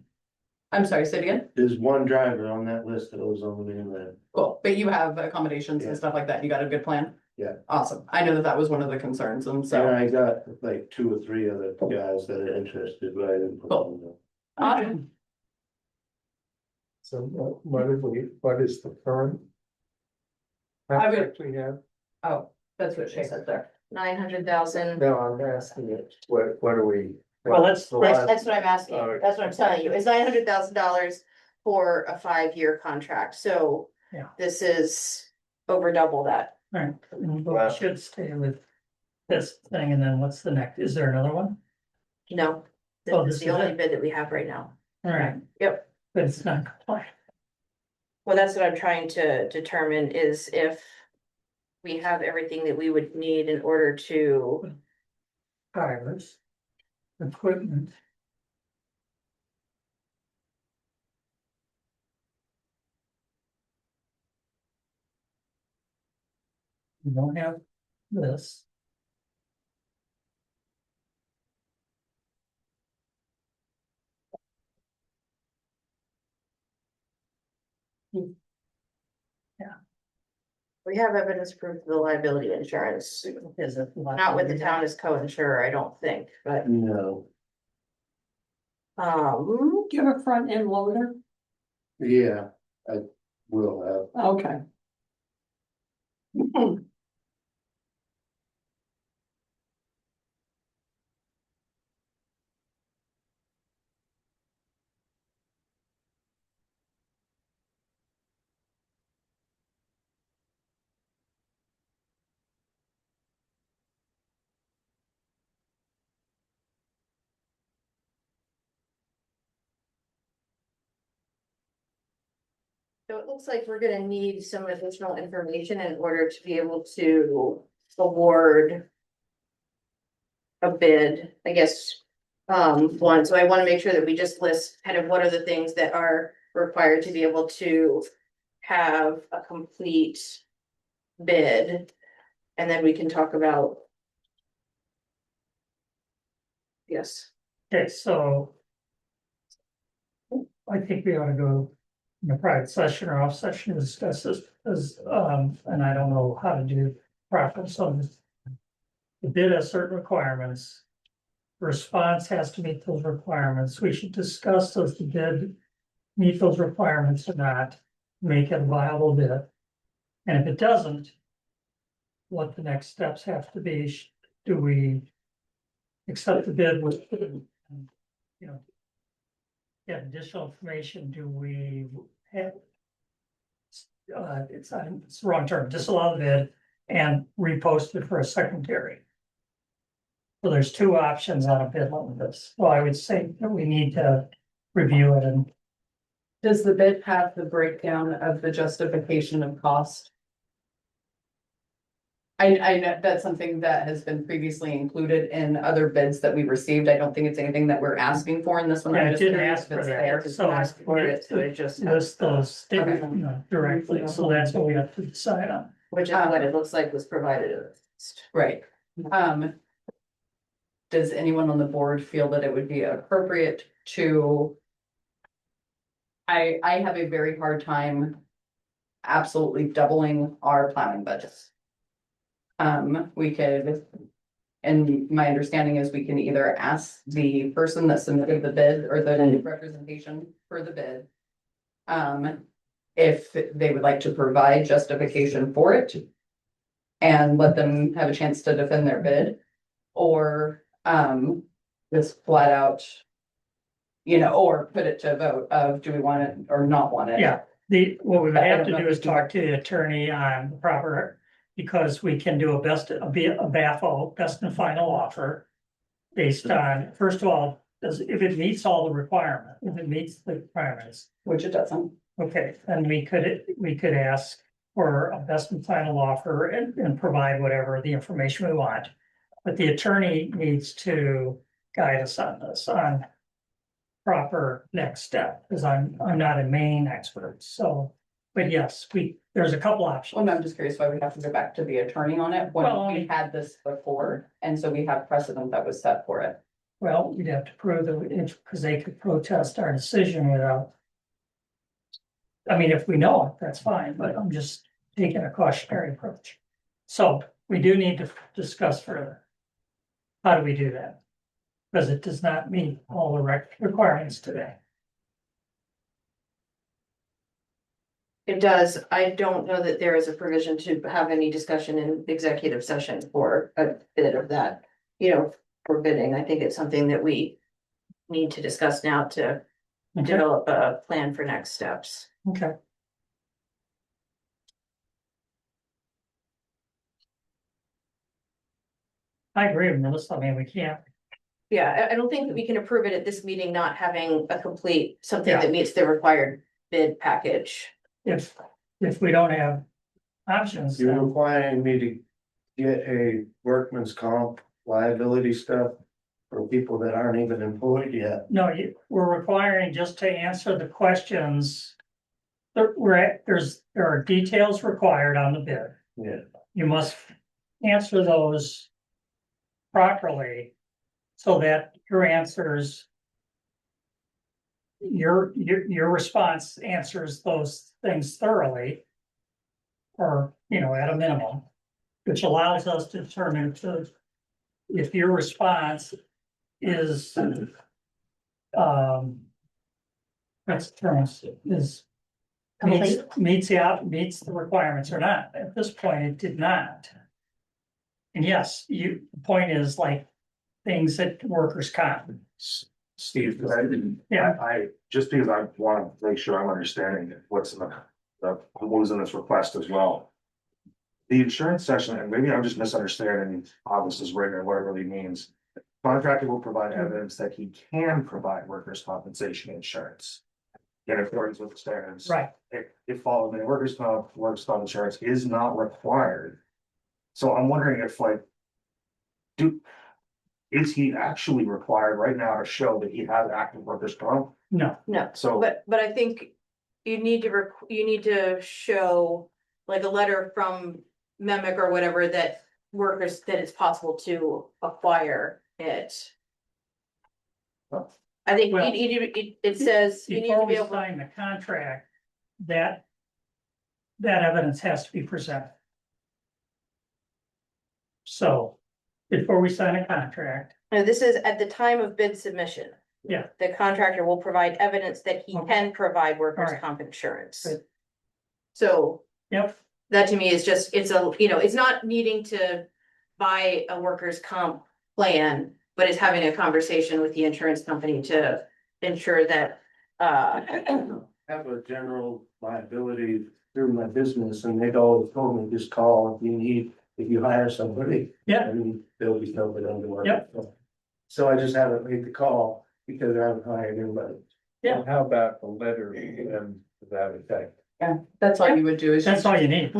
I'm sorry, say it again? There's one driver on that list that was on the mainland. Cool, but you have accommodations Yeah. and stuff like that. You got a good plan? Yeah. Awesome. I know that that was one of the concerns and And so. I got like 2 or 3 other guys that are interested, but I didn't. put them down. Awesome. So what is the current? I would- contract we have? Oh, that's what she said there. 900,000. No, I'm asking it, what are we? Well, that's- the That's, last- that's what I'm asking, Oh, that's what I'm telling you, it's $900,000 for a 5-year contract, so. Yeah. This is over double that. All right, but we should stay with this thing, and then what's the next? Is there another one? No, Oh, this this is the is only it? bid that we have right now. All right, Yep, but it's not compliant. well, that's what I'm trying to determine is if we have everything that we would need in order to tires, equipment. We don't have this. We have evidence proof of the liability insurance, Is it? not with the town as co-insurer, I don't think, but, No, Do you have a front end loader? yeah, I will have. Okay. so it looks like we're gonna need some additional information in order to be able to award a bid, I guess. One, so I wanna make sure that we just list kind of what are the things that are required to be able to have a complete bid. And then we can talk about. Yes, Okay, so. I think we ought to go in a private session or off session to discuss this, because, and I don't know how to do proper, so. The bid has certain requirements. Response has to meet those requirements. We should discuss does the bid meet those requirements or not, make it a viable bid. And if it doesn't, what the next steps have to be, do we accept the bid with, you know, get additional information, do we have, it's the wrong term, disallow the bid and repost it for a secondary. So there's two options on a bid like this. Well, I would say that we need to review it and Does the bid have the breakdown of the justification of cost? I know that's something that has been previously included in other bids that we received. I don't think it's anything that we're asking for in this one. Yeah, I'm I just didn't curious ask if for it's that. there. So ask for it, so it just, list those, you Okay. know, directly. So that's what we have to decide on. which is what it looks like was provided. in the list. Right. Does anyone on the board feel that it would be appropriate to? I have a very hard time absolutely doubling our plowing budgets. We could, and my understanding is we can either ask the person that submitted the bid or the representation for the bid. If they would like to provide justification for it. And let them have a chance to defend their bid, or, just flat out. You know, or put it to a vote of, do we want it or not want it? Yeah, what we would I have don't to know do if is we can- talk to the attorney on the proper, because we can do a BAFO, best and final offer. Based on, first of all, if it meets all the requirements, if it meets the requirements, Which it doesn't. okay, then we could ask for a best and final offer and provide whatever the information we want. But the attorney needs to guide us on this, on proper next step, because I'm not a Maine expert, so. But yes, there's a couple Well, options. no, I'm just curious why we have to go back to the attorney on it Well, when we had this before, and so we have precedent that was set for it. Well, we'd have to prove that, because they could protest our decision without. I mean, if we know it, that's fine, but I'm just taking a cautionary approach. So we do need to discuss further. How do we do that? Because it does not meet all the requirements today. It does. I don't know that there is a provision to have any discussion in executive session for a bit of that, for bidding. I think it's something that we need to discuss now to Okay, develop a plan for next steps. okay. I agree with Melissa. I mean, we can't, Yeah, I don't think that we can approve it at this meeting, not having a complete, something Yeah. that meets the required bid package. if we don't have options, You're then requiring me to get a workman's comp liability stuff for people that aren't even employed yet. No, we're requiring just to answer the questions. There are details required on the bid. Yeah. You must answer those properly so that your answers, your response answers those things thoroughly, or, at a minimum, which allows us to determine if your response is, that's the term, is meets the requirements or not. At this point, it did not. And yes, the point is like things that workers comp. Steve, 'cause I didn't, Yeah. I, just because I wanna make sure I'm understanding what's in what was in this request as well. The insurance section, and maybe I'm just misunderstanding how this is written or what it really means. Contractor will provide evidence that he can provide workers' compensation insurance. In accordance with the standards. Right. If followed, the workers' comp insurance is not required. So I'm wondering if is he actually required right now to show that he has active workers' comp? No, No, So, but I think you need to show like a letter from Memic or whatever that it's possible to acquire it. I think Well, it says you need before to be we able. sign the contract, that evidence has to be presented. So, before we sign a contract, No, this is at the time of bid submission. Yeah. The contractor will provide evidence that he Okay. can provide workers' Alright. comp insurance. Good. So yep, that to me is just, it's not needing to buy a workers' comp plan, but it's having a conversation with the insurance company to ensure that, Have a general liability through my business and they'd always told me, just call if you hire somebody. Yeah. And they'll be covered under work. Yep. So I just haven't made the call because I haven't hired anybody. Yeah. How about the letter to that effect? Yeah, that's all you would do is. that's all you need.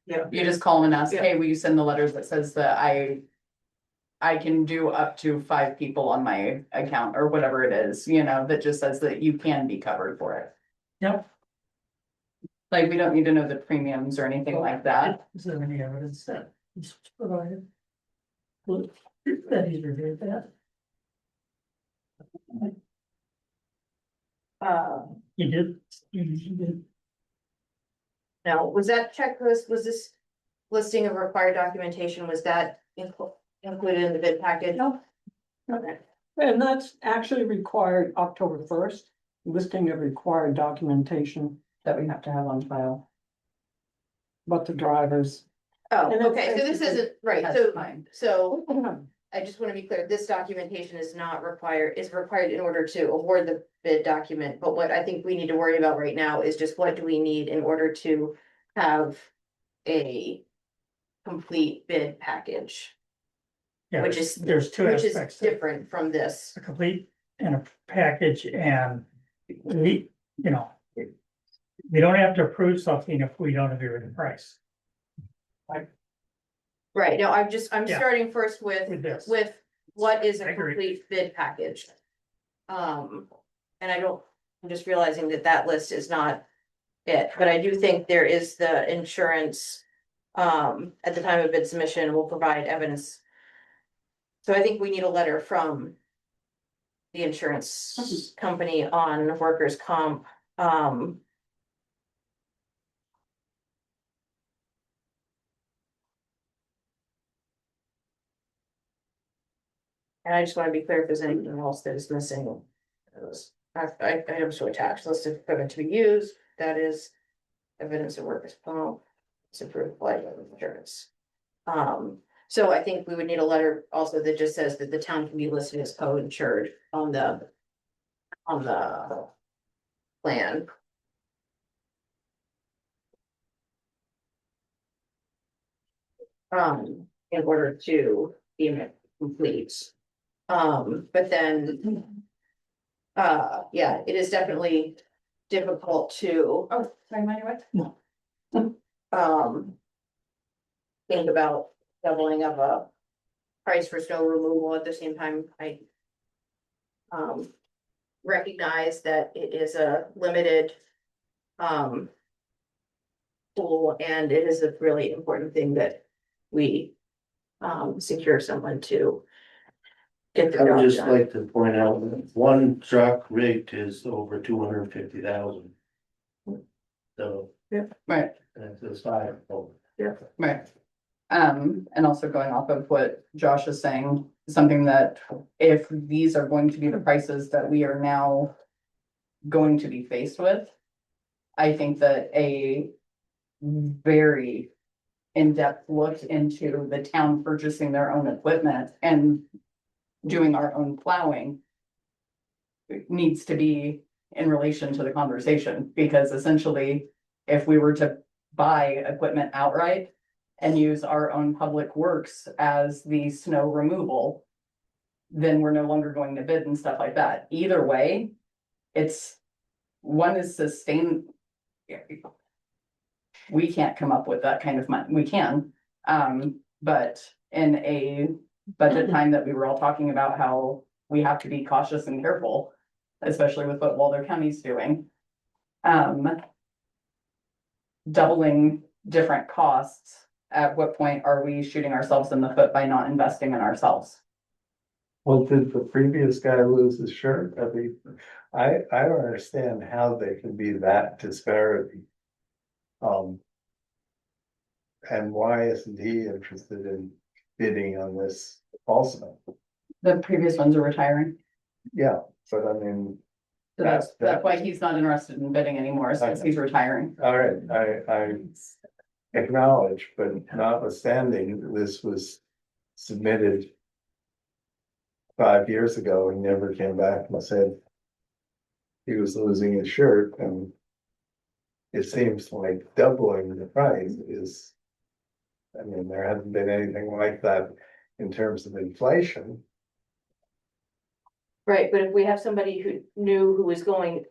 You just call them and ask, Yeah. hey, will you send the letters that says that I can do up to 5 people on my account or whatever it is, that just says that you can be covered for it. Yep. Like, we don't need to know the premiums or anything like that. Is there any evidence that he's provided? That he's reviewed that? He did. He did. now, was that checklist, was this listing of required documentation, was that included in the bid package? No. Okay. And that's actually required October 1st, listing of required documentation, That we have to have on file. but the drivers. Oh, And it's okay, so this basically- isn't, right, That's so, fine. so I just wanna be clear, this documentation is not required, is required in order to award the bid document, but what I think we need to worry about right now is just what do we need in order to have a complete bid package, Yeah, Which is- there's two which is aspects. to it. different from this. A complete and a package, and we don't have to approve something if we don't agree with the price Right, no, I'm Yeah. starting first with with this. what is I a agree. complete bid package? And I'm just realizing that list is not it, but I do think there is the insurance. At the time of bid submission will provide evidence. So I think we need a letter from the insurance company on workers' comp, and I just wanna be clear if there's anything else that is missing. I have to attach list of equipment to be used, that is evidence of workers' comp, it's approved by insurance. So I think we would need a letter also that just says that the town can be listed as co-insured on the plan. In order to be complete. But then. Yeah, it is definitely difficult to. Oh, sorry, mind your No. Think about doubling of a price for snow removal. At the same time, I recognize that it is a limited pool, and it is a really important thing that we secure someone to get the I would job just done. like to point out, that one truck rate is over 250,000. So, Right, that's a side. right. And also going off of what Josh is saying, something that if these are going to be the prices that we are now going to be faced with, I think that a very in-depth look into the town purchasing their own equipment and doing our own plowing needs to be in relation to the conversation, because essentially, if we were to buy equipment outright and use our own public works as the snow removal, then we're no longer going to bid and stuff like that. Either way, it's, one is we can't come up with that kind of money. We can, but in a budget time that we were all talking about how we have to be cautious and careful, especially with what Waldo County's doing. Doubling different costs, at what point are we shooting ourselves in the foot by not investing in ourselves? Well, did the previous guy lose his shirt? I mean, I don't understand how they can be that disparity. And why isn't he interested in bidding on this also? The previous ones are retiring, Yeah, but I mean, so that's why he's not interested in bidding anymore, since he's retiring. all right, I acknowledge, but notwithstanding, this was submitted 5 years ago and never came back and said he was losing his shirt, and it seems like doubling the price is, I mean, there hasn't been anything like that in terms of inflation. Right, but if we have somebody who knew who's going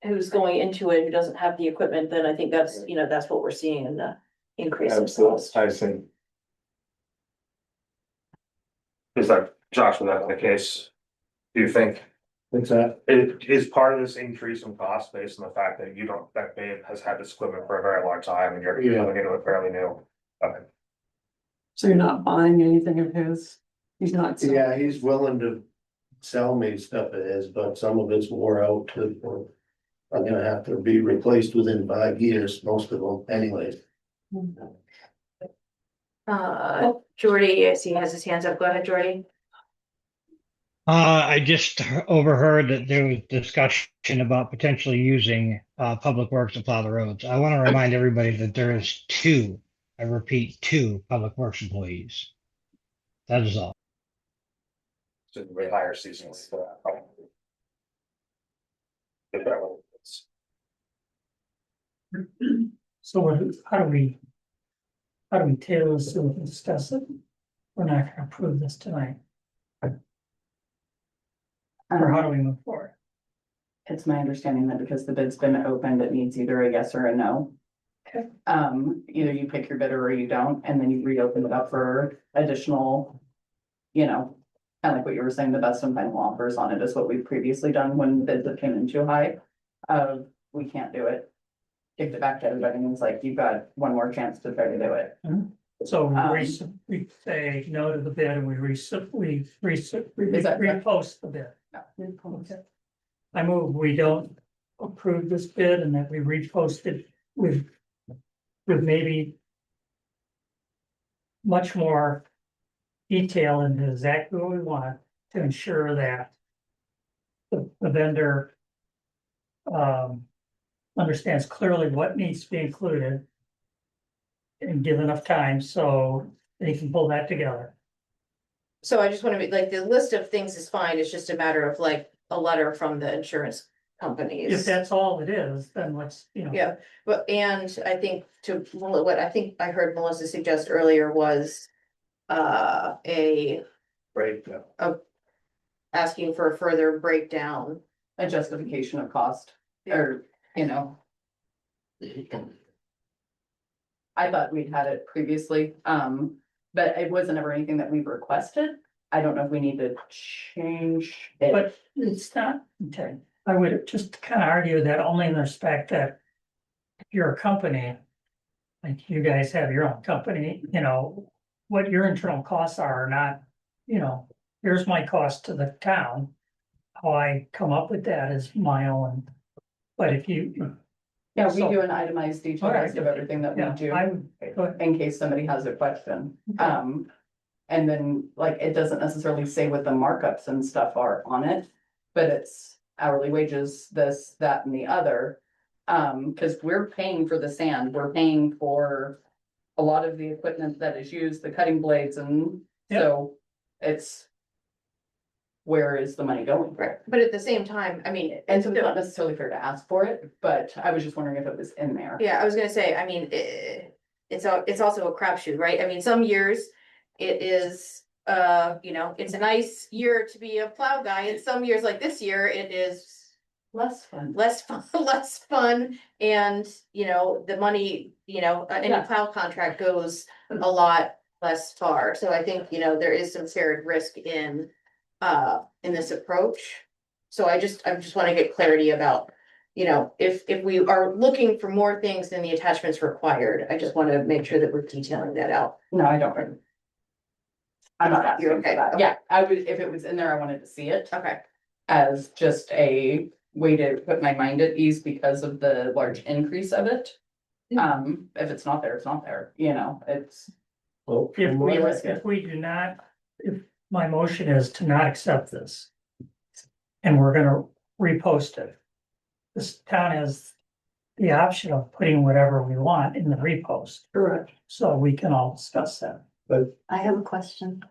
into it, who doesn't have the equipment, then I think that's, you know, that's what we're seeing in the increase in cost. I think, Is that, Josh, was that the case? Do you think What's that? it is part of this increase in cost based on the fact that that Babe has had this equipment for a very long time and you're Yeah. coming into it fairly new? Okay. So you're not buying anything of his? He's not. selling? Yeah, he's willing to sell me stuff it is, but some of it's wore out too. I'm gonna have to be replaced within 5 years, most of them anyways. Jordy, I see he has his hands up. Go ahead, Jordy. I just overheard that there was discussion about potentially using Public Works to plow the roads. I want to remind everybody that there is two, I repeat, two Public Works employees. That is all. So we hire seasonally for that. If that was- So how do we tailor this and discuss it? We're not gonna approve this tonight, or how do we move forward? It's my understanding that because the bid's been opened, it needs either a yes or a no. Okay. Either you pick your bidder or you don't, and then you reopen it up for additional, you know, kind of like what you were saying, the best and final offers on it is what we've previously done when bids have came in too high. We can't do it. Kicked it back to everybody and it's like, you've got one more chance to try to do it. So we say no to the bid and we repost the bid. Okay. I move we don't approve this bid and that we repost it with maybe much more detail into exactly what we want to ensure that the vendor understands clearly what needs to be included and give enough time so they can pull that together. So I just want to be like, the list of things is fine. It's just a matter of like a letter from the insurance companies. If that's all it is, then let's, Yeah, but, and I think what I think I heard Melissa suggest earlier was a Breakdown. asking for a further breakdown. A justification of cost, or, you know. I thought we'd had it previously, But it wasn't ever anything that we requested. I don't know if we need to change it. But it's not, okay, I would just kind of argue that only in the respect that if you're a company, like you guys have your own company, you know, what your internal costs are not, you know, here's my cost to the town. How I come up with that is my own. But if you, Yeah, we So- do an itemized detail Okay. list of everything that we yeah, do. I would, go ahead. In case somebody has a question. Okay. And then like, it doesn't necessarily say what the markups and stuff are on it, but it's hourly wages, this, that, and the other. Cause we're paying for the sand, we're paying for a lot of the equipment that is used, the cutting blades, and Yep. so it's where is the money going? Right, but at the same time, I mean, And so it's not necessarily fair to ask for it, but I was just wondering if it was in there. yeah, I was gonna say, I mean, it's also a crapshoot, right? I mean, some years it is, you know, it's a nice year to be a plow guy, and some years like this year, it is Less fun. less fun, less fun, and, you know, the money, you know, any Yeah. plow contract goes a lot less far. So I think, you know, there is some shared risk in this approach. So I just wanna get clarity about, you know, if we are looking for more things than the attachments required, I just wanna make sure that we're detailing that out. No, I don't. I'm not asking You're for okay, that. okay. Yeah, I would, if it was in there, I wanted to see it Okay, as just a way to put my mind at ease because of the large increase of it. If it's not there, it's not there, you know, it's, Well, if from we, what I- if we do not, if my motion is to not accept this. And we're gonna repost it. This town has the option of putting whatever we want in the repost, Correct. so we can all discuss that. I have a question.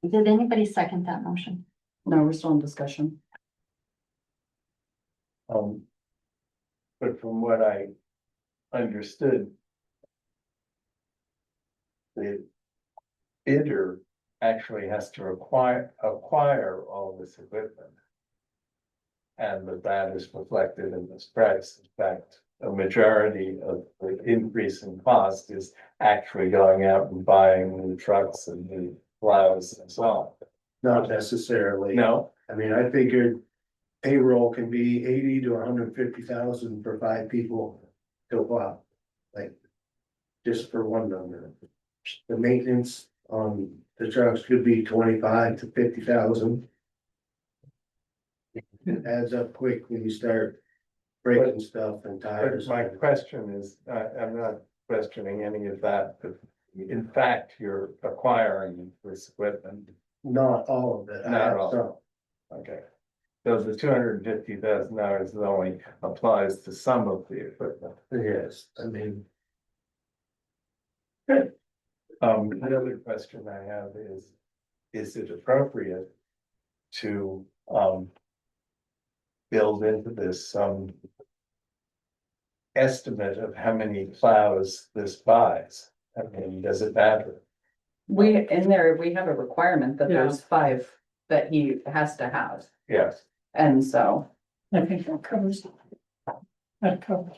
Did anybody second that motion? no, we're still in discussion. But from what I understood. The bidder actually has to acquire all this equipment. And that is reflected in this price. In fact, a majority of the increase in cost is actually going out and buying new trucks and new plows and so on. Not necessarily. No, I mean, I figured payroll can be 80 to 150,000 for 5 people to plow. Like, just for one number. The maintenance on the trucks could be 25 to 50,000. It adds up quick when you start breaking stuff and but tires. my question is, I'm not questioning any of that, but in fact, you're acquiring this equipment. Not all of it. I Not have all. some. Okay. So the $250,000 only applies to some of the equipment. Yes, I mean, The other question I have is it appropriate to, build into this some estimate of how many plows this buys? I mean, does it matter? In there, we have a requirement that there's 5 that he has to have, Yes. and so. I think that covers. That covers.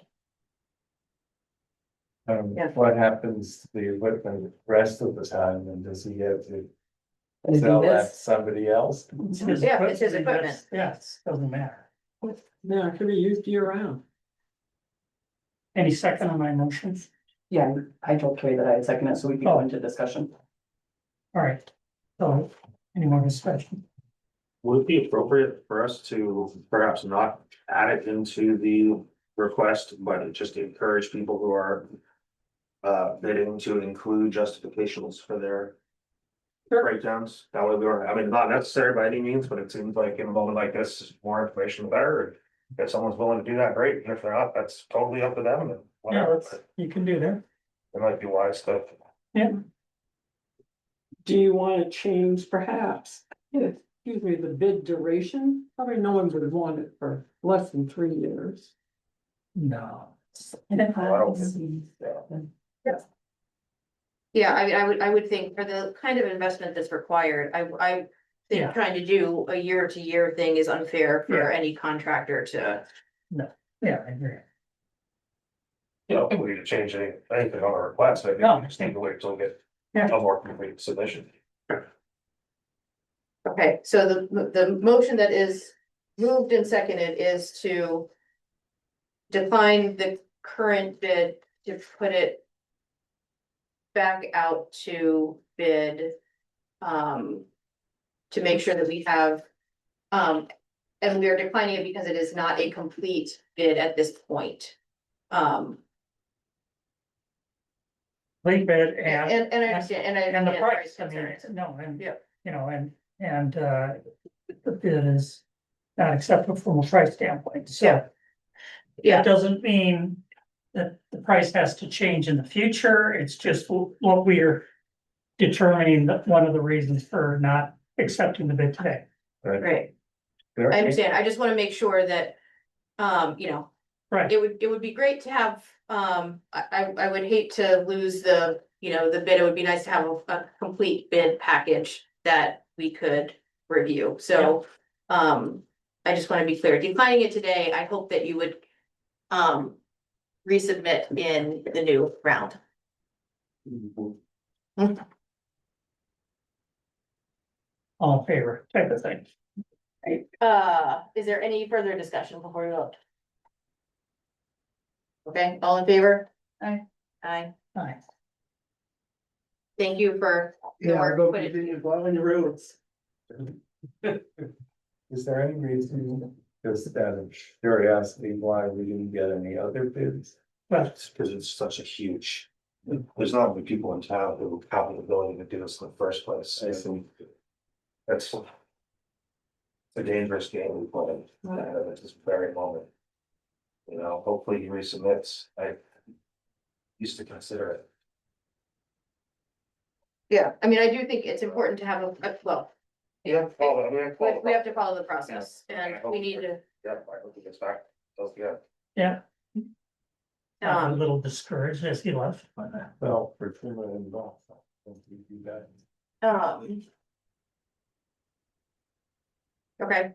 Yeah. What happens to the equipment the rest of the time, and does he get to Is sell that to this- somebody else? It's his Yeah, it's his equipment. that's- Yes, doesn't matter. Yeah, it can be used year round. Any second on my motions? Yeah, I told Carrie that I had seconded, so we can go into discussion. All right, so any more discussion? Would it be appropriate for us to perhaps not add it into the request, but just encourage people who are bidding to include justifications for their breakdowns? That way we don't, I mean, not necessary by any means, but it seems like in a moment like this, more information the better. If someone's willing to do that, great. And if they're not, that's totally up to them and Yeah, whatever. that's, you can do that. It might be wise stuff. Do you want to change perhaps, excuse me, the bid duration? Probably no one would want it for less than 3 years. No. yeah, I would think for the kind of investment that's required, I think Yeah. trying to do a year to year thing is unfair for Yeah. any contractor to. Yeah, I agree. You know, if we need to change anything on a request, I think No. we just need to wait till we get a more complete submission. Okay, so the motion that is moved and seconded is to define the current bid, to put it back out to bid, to make sure that we have, and we are declining it because it is not a complete bid at this point. Leave it and. And I understand, and I. And the understand price, I mean, concerns. no, and, Yeah. you know, and, the bid is not acceptable from a price standpoint, so. Yeah. It doesn't mean that the price has to change in the future, it's just what we're determining that one of the reasons for not accepting the bid today. Right, I understand, I just wanna make sure that, you know, Right, it would be great to have, I would hate to lose the, you know, the bid, it would be nice to have a complete bid package that we could review, so. I just wanna be clear, declining it today, I hope that you would, resubmit in the new round. all in favor, type of thing. Is there any further discussion before we vote? Okay, all in favor? Aye. Aye, Aye. thank you for the Yeah, work go put in. continue plowing your roads. Is there any reason, just out of curiosity, why we didn't get any other bids? Well, It's because it's such a huge, there's not many people in town who have the ability to do this in the first place. I see. That's a dangerous game we play at this very moment. You know, hopefully he resubmits. I used to consider it. Yeah, I mean, I do think it's important to have well, We have to follow, I mean, I follow- we have to follow the process Yeah. and we need to, Yeah, I hope he gets back. So, yeah. yeah, I'm a um, little discouraged as he left, but, Well, for Trimmer and Boss. I think we do that. Okay.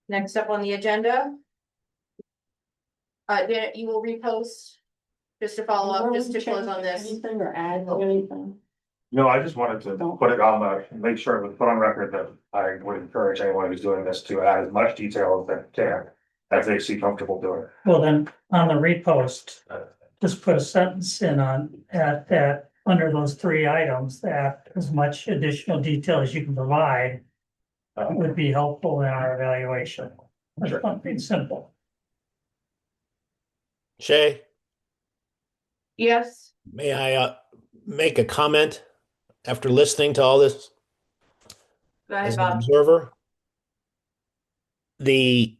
Next up on the agenda. Dan, you will repost, just to follow up, just to close on this. Anything or add anything? No, I just wanted to put it on make sure it was put on record that I would encourage anyone who's doing this to add as much detail as they can, as they see comfortable doing. well, then, on the repost, just put a sentence in at that, under those three items, that as much additional detail as you can provide would be helpful in our evaluation. Or something simple. Shay, Yes, may I make a comment after listening to all this go ahead, as an Bob. observer? I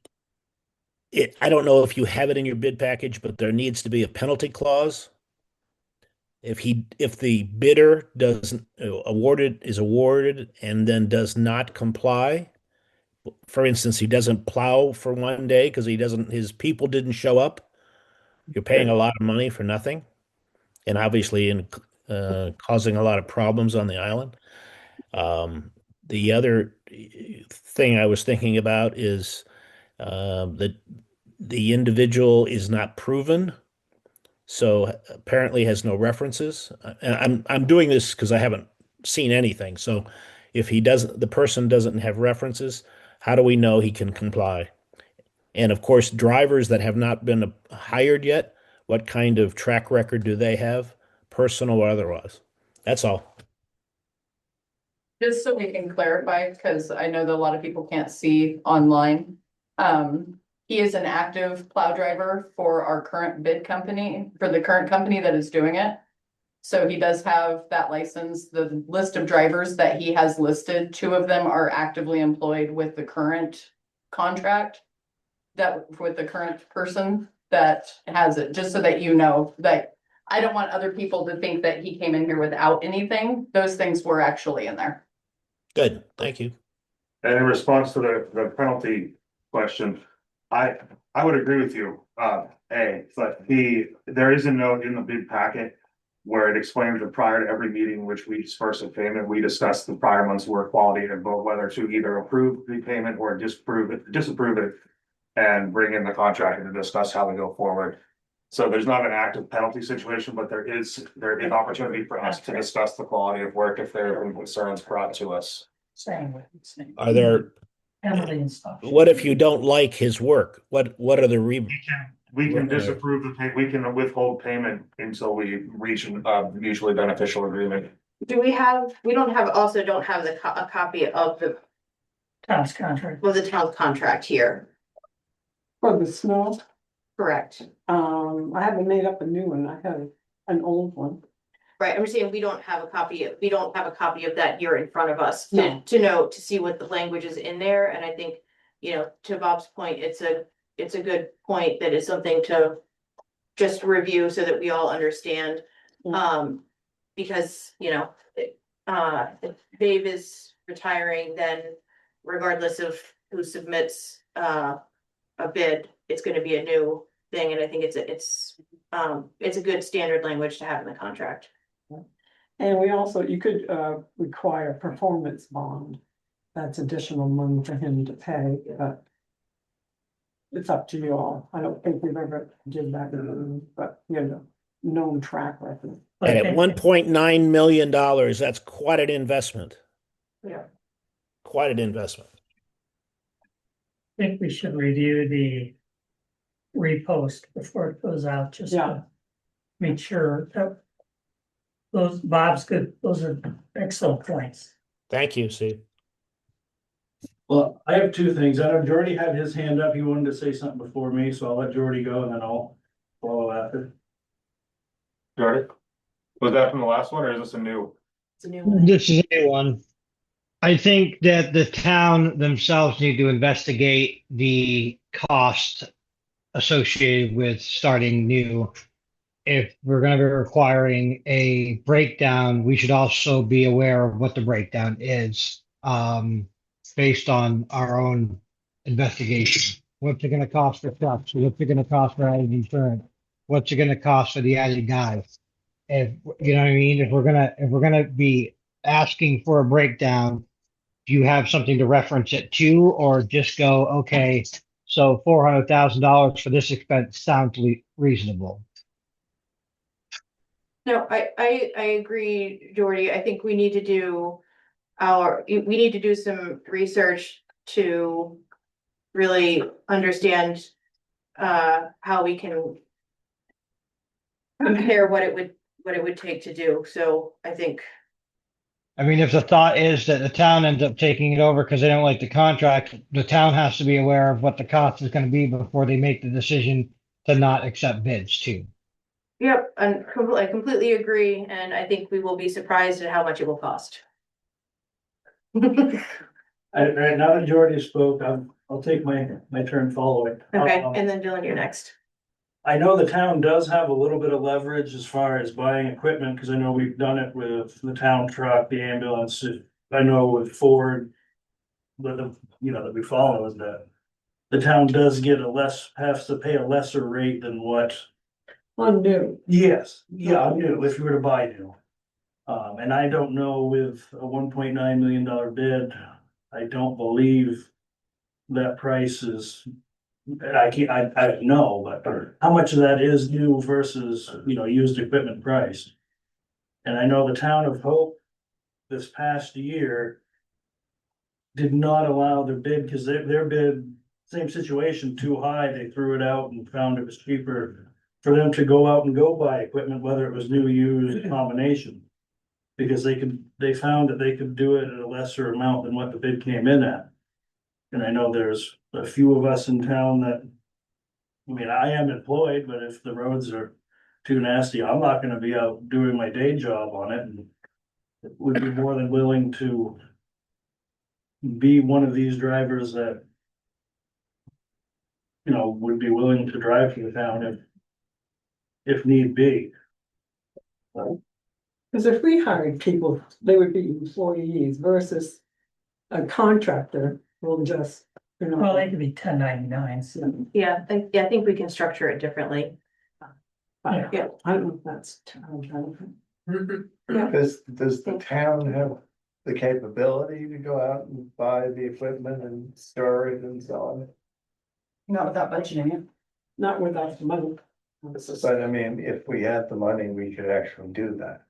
don't know if you have it in your bid package, but there needs to be a penalty clause. If the bidder doesn't is awarded and then does not comply, for instance, he doesn't plow for one day because his people didn't show up, you're paying a lot of money for nothing, and obviously causing a lot of problems on the island. The other thing I was thinking about is that the individual is not proven, so apparently has no references. And I'm doing this because I haven't seen anything. So if the person doesn't have references, how do we know he can comply? And of course, drivers that have not been hired yet, what kind of track record do they have, personal or otherwise? That's all. Just so we can clarify, because I know that a lot of people can't see online. He is an active plow driver for our current bid company, for the current company that is doing it. So he does have that license. The list of drivers that he has listed, 2 of them are actively employed with the current contract. With the current person that has it, just so that you know that I don't want other people to think that he came in here without anything. Those things were actually in there. Good, thank you. And in response to the penalty question, I would agree with you, but there is a note in the bid packet where it explains that prior to every meeting in which we disperse a payment, we discuss the prior month's work quality and vote whether to either approve the payment or disapprove it, and bring in the contractor to discuss how we go forward. So there's not an active penalty situation, but there is opportunity for us to discuss the quality of work if there have been concerns brought to us. Same with, same. Are there, Penalty and stuff. what if you don't like his work? What are the We can Right. disapprove the pay, we can withhold payment until we reach a mutually beneficial agreement. Do we don't have a copy of Town's contract. the town contract here, For the snow, correct? I haven't made up a new one, I have an old one. Right, I'm saying we don't have a copy of that here in front of us No. to see what the language is in there, and I think, to Bob's point, it's a good point that is something to just review so that we all understand. Because, if Dave is retiring, then regardless of who submits a bid, it's gonna be a new thing, and I think it's a good standard language to have in the contract. And we also, you could require performance bond. That's additional money for him to pay, but. It's up to you all. I don't think we've ever did that, but known track record. But I and at think- $1.9 million, that's quite an investment. Yeah. Quite an investment. I think we should review the repost before it goes out, just Yeah. to make sure that Bob's good, those are excellent points. Thank you, Steve. Well, I have two things. I know Jordy had his hand up. He wanted to say something before me, so I'll let Jordy go and then I'll follow after. Jordan? Was that from the last one or is this a new? It's a new one. This is a new one. I think that the town themselves need to investigate the cost associated with starting new. If we're going to be requiring a breakdown, we should also be aware of what the breakdown is, based on our own investigation. What's it going to cost for trucks? What's it going to cost for added insurance? What's it going to cost for the added guys? If you know what I mean, if we're gonna be asking for a breakdown, do you have something to reference it to, or just go, okay, so $400,000 for this expense sounds reasonable? No, I agree, Jordy. I think we need to do some research to really understand how we can compare what it would take to do. So I think, I mean, if the thought is that the town ends up taking it over because they don't like the contract, the town has to be aware of what the cost is going to be before they make the decision to not accept bids too. yep, I completely agree, and I think we will be surprised at how much it will cost. Right now that Jordy spoke, I'll take my turn following. Okay, and then Dylan, you're next. I know the town does have a little bit of leverage as far as buying equipment, because I know we've done it with the town truck, the ambulance. I know with Ford, that we follow is that the town does get has to pay a lesser rate than what. On new. Yes, yeah, new, if you were to buy new. And I don't know, with a $1.9 million bid, I don't believe that price is. I don't know, but how much of that is new versus, used equipment price? And I know the town of Hope this past year did not allow their bid, because their bid, same situation, too high. They threw it out and found it was cheaper for them to go out and go buy equipment, whether it was new, used, combination. Because they found that they could do it at a lesser amount than what the bid came in at. And I know there's a few of us in town that, I am employed, but if the roads are too nasty, I'm not gonna be out doing my day job on it, and would be more than willing to be one of these drivers that, would be willing to drive for the town if need be. Because if we hired people, they would be employees versus a contractor will just, Well, they could be 1099s. Yeah, I think we can structure it differently. Yeah, I don't know if that's. Does the town have the capability to go out and buy the equipment and store it and so on? Not without budgeting it. Not without the money. But I mean, if we had the money, we could actually do that.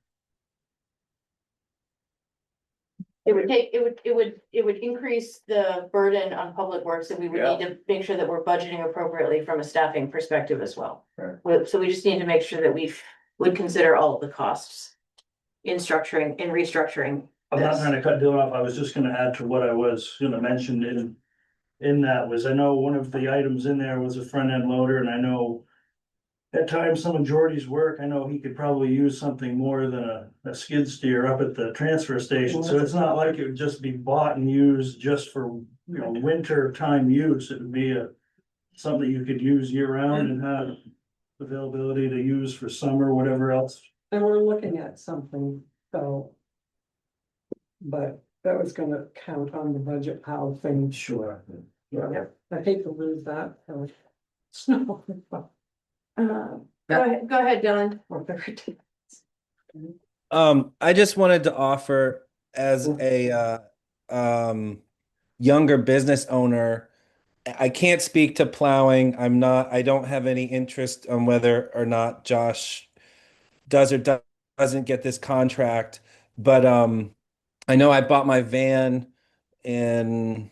It would increase the burden on public works, and we would need to make sure that we're budgeting appropriately from a staffing perspective as well. Right. So we just need to make sure that we would consider all of the costs in restructuring I'm not this. trying to cut Dylan off, I was just gonna add to what I was gonna mention in that was, I know one of the items in there was a front end loader, and I know at times some of Jordy's work, I know he could probably use something more than a skid steer up at the transfer station, so it's not like it would just be bought and used just for, winter time use, it would be something you could use year round and have availability to use for summer, whatever else. And we're looking at something, so. But that was gonna count on the budget, how things. Sure. Yeah, I hate to lose that. Snow. Go ahead, Dylan. I just wanted to offer as a younger business owner, I can't speak to plowing. I don't have any interest on whether or not Josh does or doesn't get this contract. But I know I bought my van in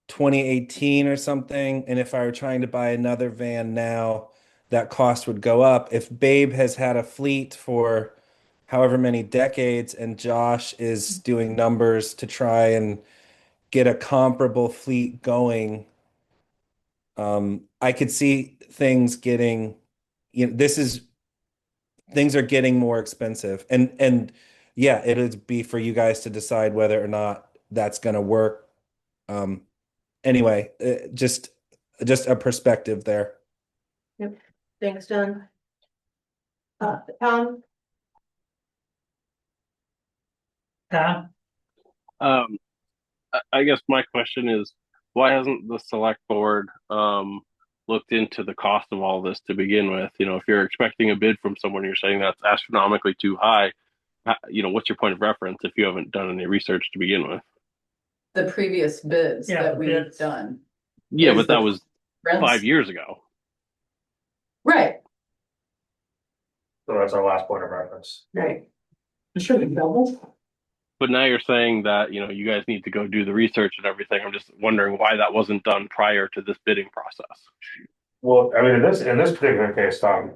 2018 or something, and if I were trying to buy another van now, that cost would go up. If Babe has had a fleet for however many decades and Josh is doing numbers to try and get a comparable fleet going, I could see things getting, things are getting more expensive. And yeah, it'd be for you guys to decide whether or not that's going to work. Anyway, just a perspective there. Yep, thanks, Dylan. Tom? Tom? I guess my question is, why hasn't the select board looked into the cost of all this to begin with? If you're expecting a bid from someone, you're saying that's astronomically too high. What's your point of reference if you haven't done any research to begin with? The previous bids Yeah, that we've bids. done. Yeah, Is but that the was rents- 5 years ago. Right, So that's our last point of reference. Right. It should be doubled. But now you're saying that, you guys need to go do the research and everything. I'm just wondering why that wasn't done prior to this bidding process. Well, I mean, in this particular case, Tom,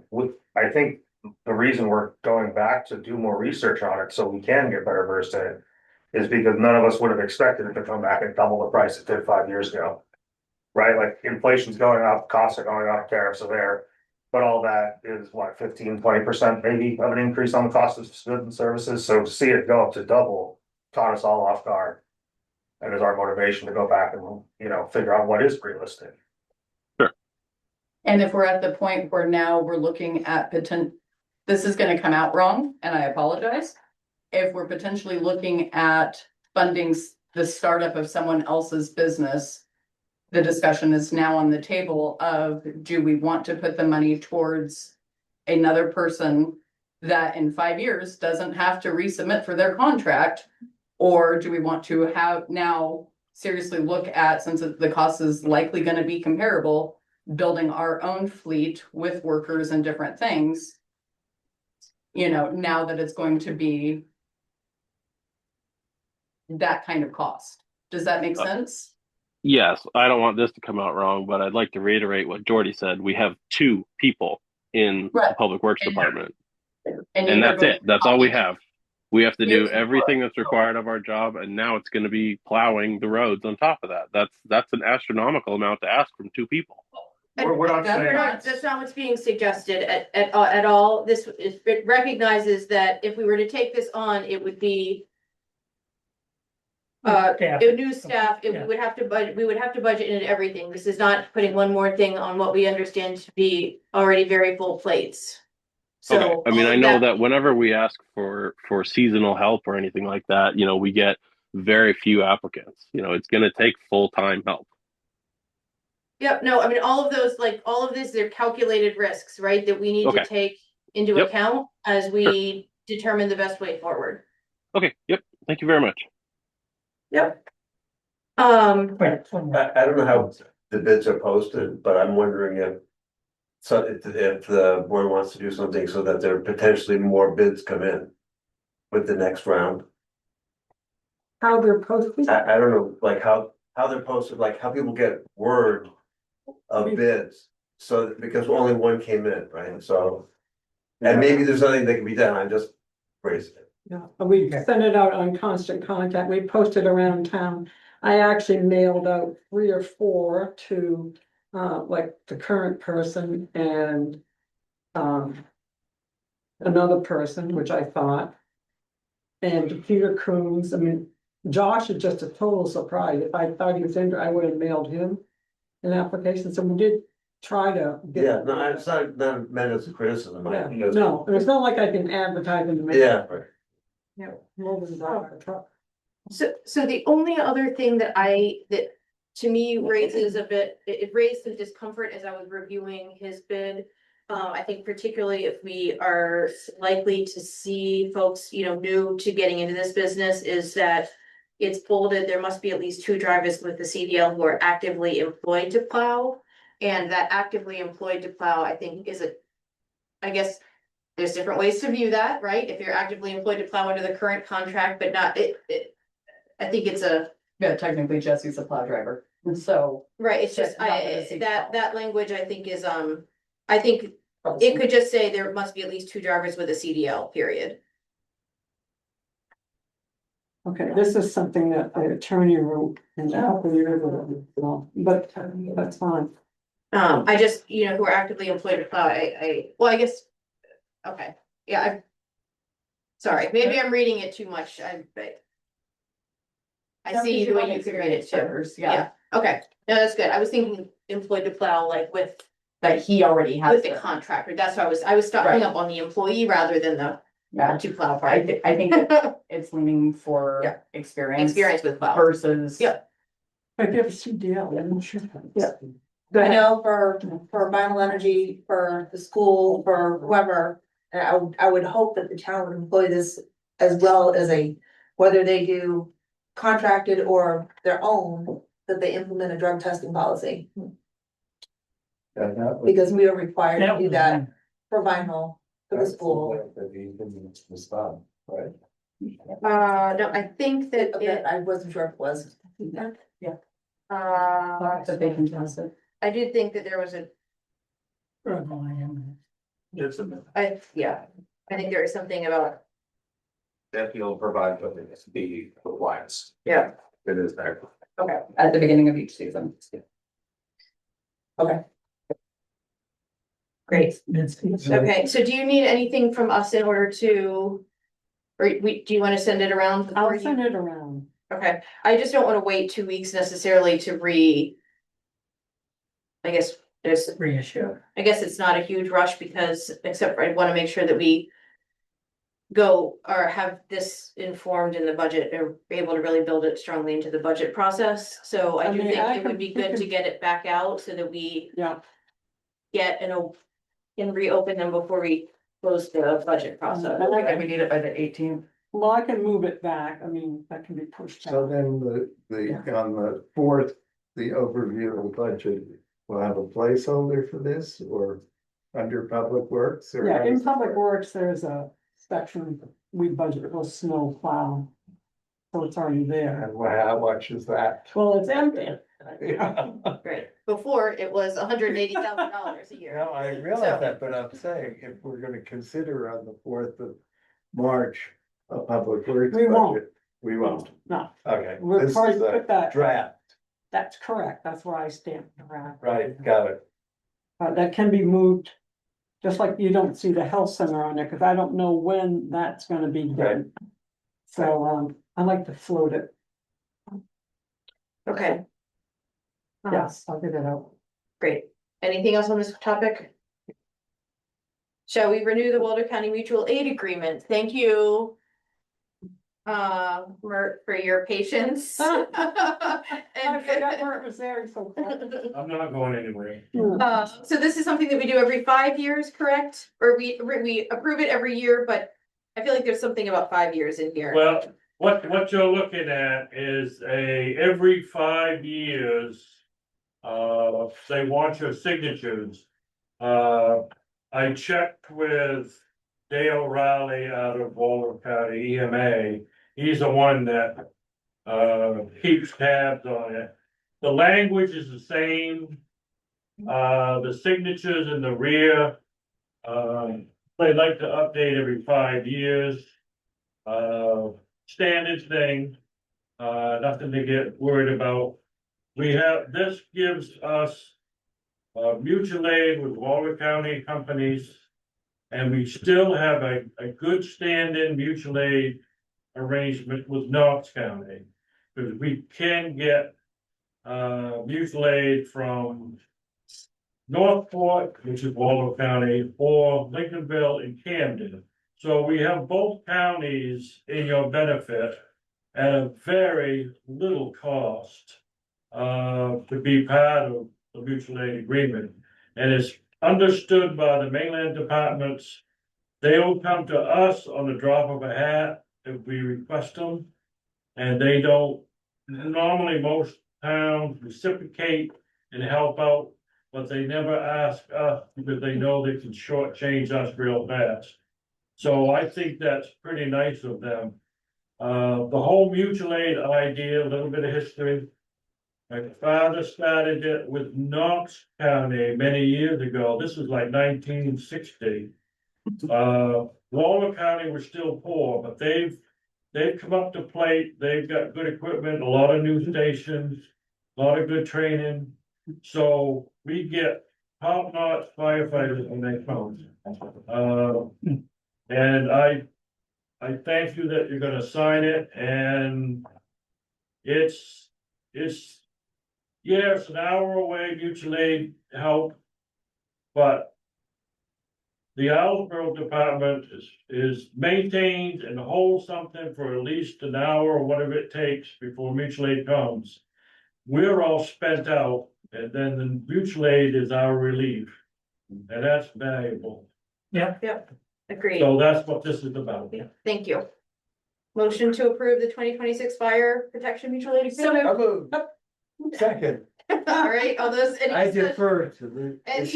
I think the reason we're going back to do more research on it, so we can get better versed in it, is because none of us would have expected it to come back and double the price it did 5 years ago. Right, like inflation's going up, costs are going up, tariffs are there, but all that is what, 15-20% maybe of an increase on the cost of goods and services, so to see it go up to double caught us all off guard. And is our motivation to go back and, figure out what is realistic. and if we're at the point where now we're looking at this is gonna come out wrong, and I apologize. If we're potentially looking at funding the startup of someone else's business, the discussion is now on the table of, do we want to put the money towards another person that in 5 years doesn't have to resubmit for their contract? Or do we want to have now seriously look at, since the cost is likely going to be comparable, building our own fleet with workers and different things? Now that it's going to be that kind of cost. Does that make sense? Yes, I don't want this to come out wrong, but I'd like to reiterate what Jordy said. We have 2 people in the Right. Public Works And- Department, And and that's it. That's all we have. We have to do Yes. everything that's required of our job, and now it's going to be plowing the roads on top of that. That's an astronomical amount to ask from 2 people. We're not That's saying, right. That's not what's being suggested at all. It recognizes that if we were to take this on, it would be Staff. a new staff, Yeah. we would have to budget in everything. This is not putting one more thing on what we understand to be already very full plates. Okay, So. I mean, all I of know that whenever we ask for seasonal help or anything like that, we get very few applicants. It's going to take full-time help. Yep, no, I mean, all of those, like, all of this, they're calculated risks, right, that we need to Okay. take into Yep. account as we determine the best way forward. Okay, yep. Thank you very much. Yep. Wait, one more. I don't know how the bids are posted, but I'm wondering if So if the board wants to do something so that there are potentially more bids come in with the next round. How they're posted. I don't know, like how they're posted, like how people get word of bids. So, because only one came in, right? So, and maybe there's nothing that can be done, I'm just raising it. Yeah, we sent it out on Constant Contact, we posted around town. I actually mailed out 3 or 4 to, like the current person and, another person, which I thought. And Peter Coons, I mean, Josh is just a total surprise, if I thought he was in, I would have mailed him an application, so we did try to. get- Yeah, no, it's not meant as a criticism. Yeah, no, and it's not like I can advertise in the. Yeah, right. Yeah. Moving the truck. So the only other thing that to me raises a bit, it raised some discomfort as I was reviewing his bid. I think particularly if we are likely to see folks, new to getting into this business, is that it's bolded, there must be at least 2 drivers with the CDL who are actively employed to plow. And that actively employed to plow, I think I guess there's different ways to view that, right? If you're actively employed to plow under the current contract, but not, I think it's Yeah, technically Jesse's a plow driver, so. right, it's just, Not gonna see that language I think is, I think it could just say there must be at least 2 drivers with a CDL, period. Okay, this is something that the attorney wrote in a couple of years ago, but that's fine. I just, who are actively employed to plow, I guess, okay, yeah, sorry, maybe I'm reading it too much, I see the way you could read it too. Yeah, Okay, no, that's good. I was thinking employed to plow like with that he already has. the contractor. That's why I was stopping Right. up on the employee rather than the Yeah, to plow I part. I think that it's leaning for Yeah. experience. Experience with plow. Versus. Yeah. But if you have a CDL, I'm sure. Yeah. Go I ahead. know for Vinyl Energy, for the school, for whoever, and I would hope that the town would employ this as well as whether they do contracted or their own, that they implement a drug testing policy. And that was- Because we are required to That do was that one. for Vinyl, for the that's school. way that he can respond, right? No, I think that Okay, I wasn't sure if it was. That they can test it. I did think that there was It's a minute. I think there is something about, That he'll provide the compliance. yeah, It is there. Okay, at the beginning of each season. Okay. great. Okay, so do you need anything from us in order to, or do you want to send it around? before I'll you- send it around. Okay, I just don't wanna wait 2 weeks necessarily to I guess Reissue. I guess it's not a huge rush because, except for I wanna make sure that we go or have this informed in the budget or be able to really build it strongly into the budget process. So I I do mean, think I it would be can- good to get it back out so that we Yeah, get and reopen them before we close the budget process. Okay, we need it by the 18th. well, I can move it back, I mean, that can be pushed So out. then on the 4th, the overview of the budget, will have a placeholder for this or under Public Works or? Yeah, in Public Works, there's a section, we budget for snow plow. So it's already there. And how much is that? Well, it's empty. Yeah, Right, before it was $180,000 a year. no, I So- realize that, but I'm saying if we're gonna consider on the 4th of March, a Public Works We won't. budget. We won't, No, okay. we'll This probably is a put that, draft, that's correct, that's where I stamped around. right, got it. That can be moved, just like you don't see the health center on there, cause I don't know when that's gonna be done. So, I like to float it, Okay. yes, I'll get it out. Great. Anything else on this topic? Shall we renew the Waldo County Mutual Aid Agreement? Thank you. Mert, for your patience. I forgot where it was there, so. I'm not going anywhere. So this is something that we do every 5 years, correct? Or we approve it every year, but I feel like there's something about 5 years in here. Well, what you're looking at is every 5 years. They want your signatures I checked with Dale Riley out of Boulder County EMA. He's the one that keeps tabs on it. The language is the same. The signatures in the rear. They like to update every 5 years. Standard thing. Nothing to get worried about. This gives us mutual aid with Waller County companies. And we still have a good stand-in mutual aid arrangement with Knox County. Because we can get mutual aid from Northport, which is Waller County, or Lincolnville and Camden. So we have both counties in your benefit at a very little cost to be part of the mutual aid agreement. And it's understood by the mainland departments. They will come to us on the drop of a hat if we request them. And they don't, normally most towns reciprocate and help out, but they never ask us because they know they can shortchange us real fast. So I think that's pretty nice of them. The whole mutual aid idea, a little bit of history. My father started it with Knox County many years ago. This was like 1960. Waller County was still poor, but they've come up to plate. They've got good equipment, a lot of new stations, a lot of good training. So we get top-notch firefighters when they come. And I thank you that you're gonna sign it, and it's yeah, it's an hour away, mutual aid help. But the Islesboro department is maintained and holds something for at least an hour or whatever it takes before mutual aid comes. We're all spent out, and then the mutual aid is our relief, and that's valuable. Yeah. Yep, agreed. So that's what this is about. Thank you. Motion to approve the 2026 fire protection mutual aid agreement. Second, All right, all those, I any, defer to the Any-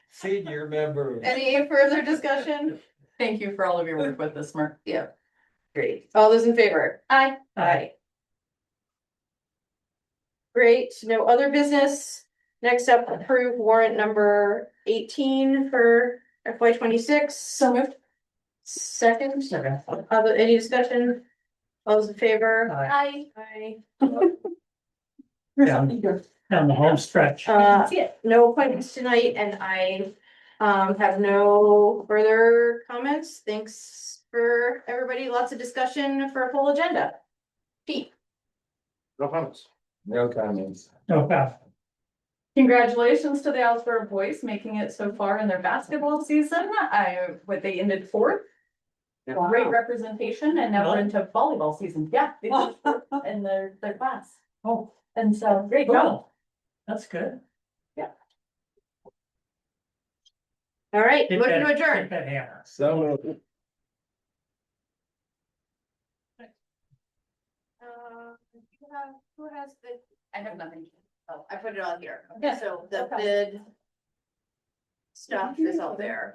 senior member. any further discussion? Thank you for all of your work with this, Mark. Yeah. Great. All those in favor? Aye. Aye. Great, no other business. Next up, approve warrant number 18 for FY 26. So moved. Second. Any discussion? All those in favor? Aye. Aye. Down the home stretch. No appointments tonight, and I have no further comments. Thanks for everybody. Lots of discussion for a full agenda. Pete. No comments. No comments. Okay. Congratulations to the Islesboro boys making it so far in their basketball season. They ended fourth. Great representation, and now we're into volleyball season. Yeah, they finished fourth in their class. Oh, And so, great job. cool. That's good. All right, Hit motion that- to adjourn. hit that hammer. So. Who has the, I have nothing. oh, I put it all here. Yeah, So the okay. bid stuff is all there.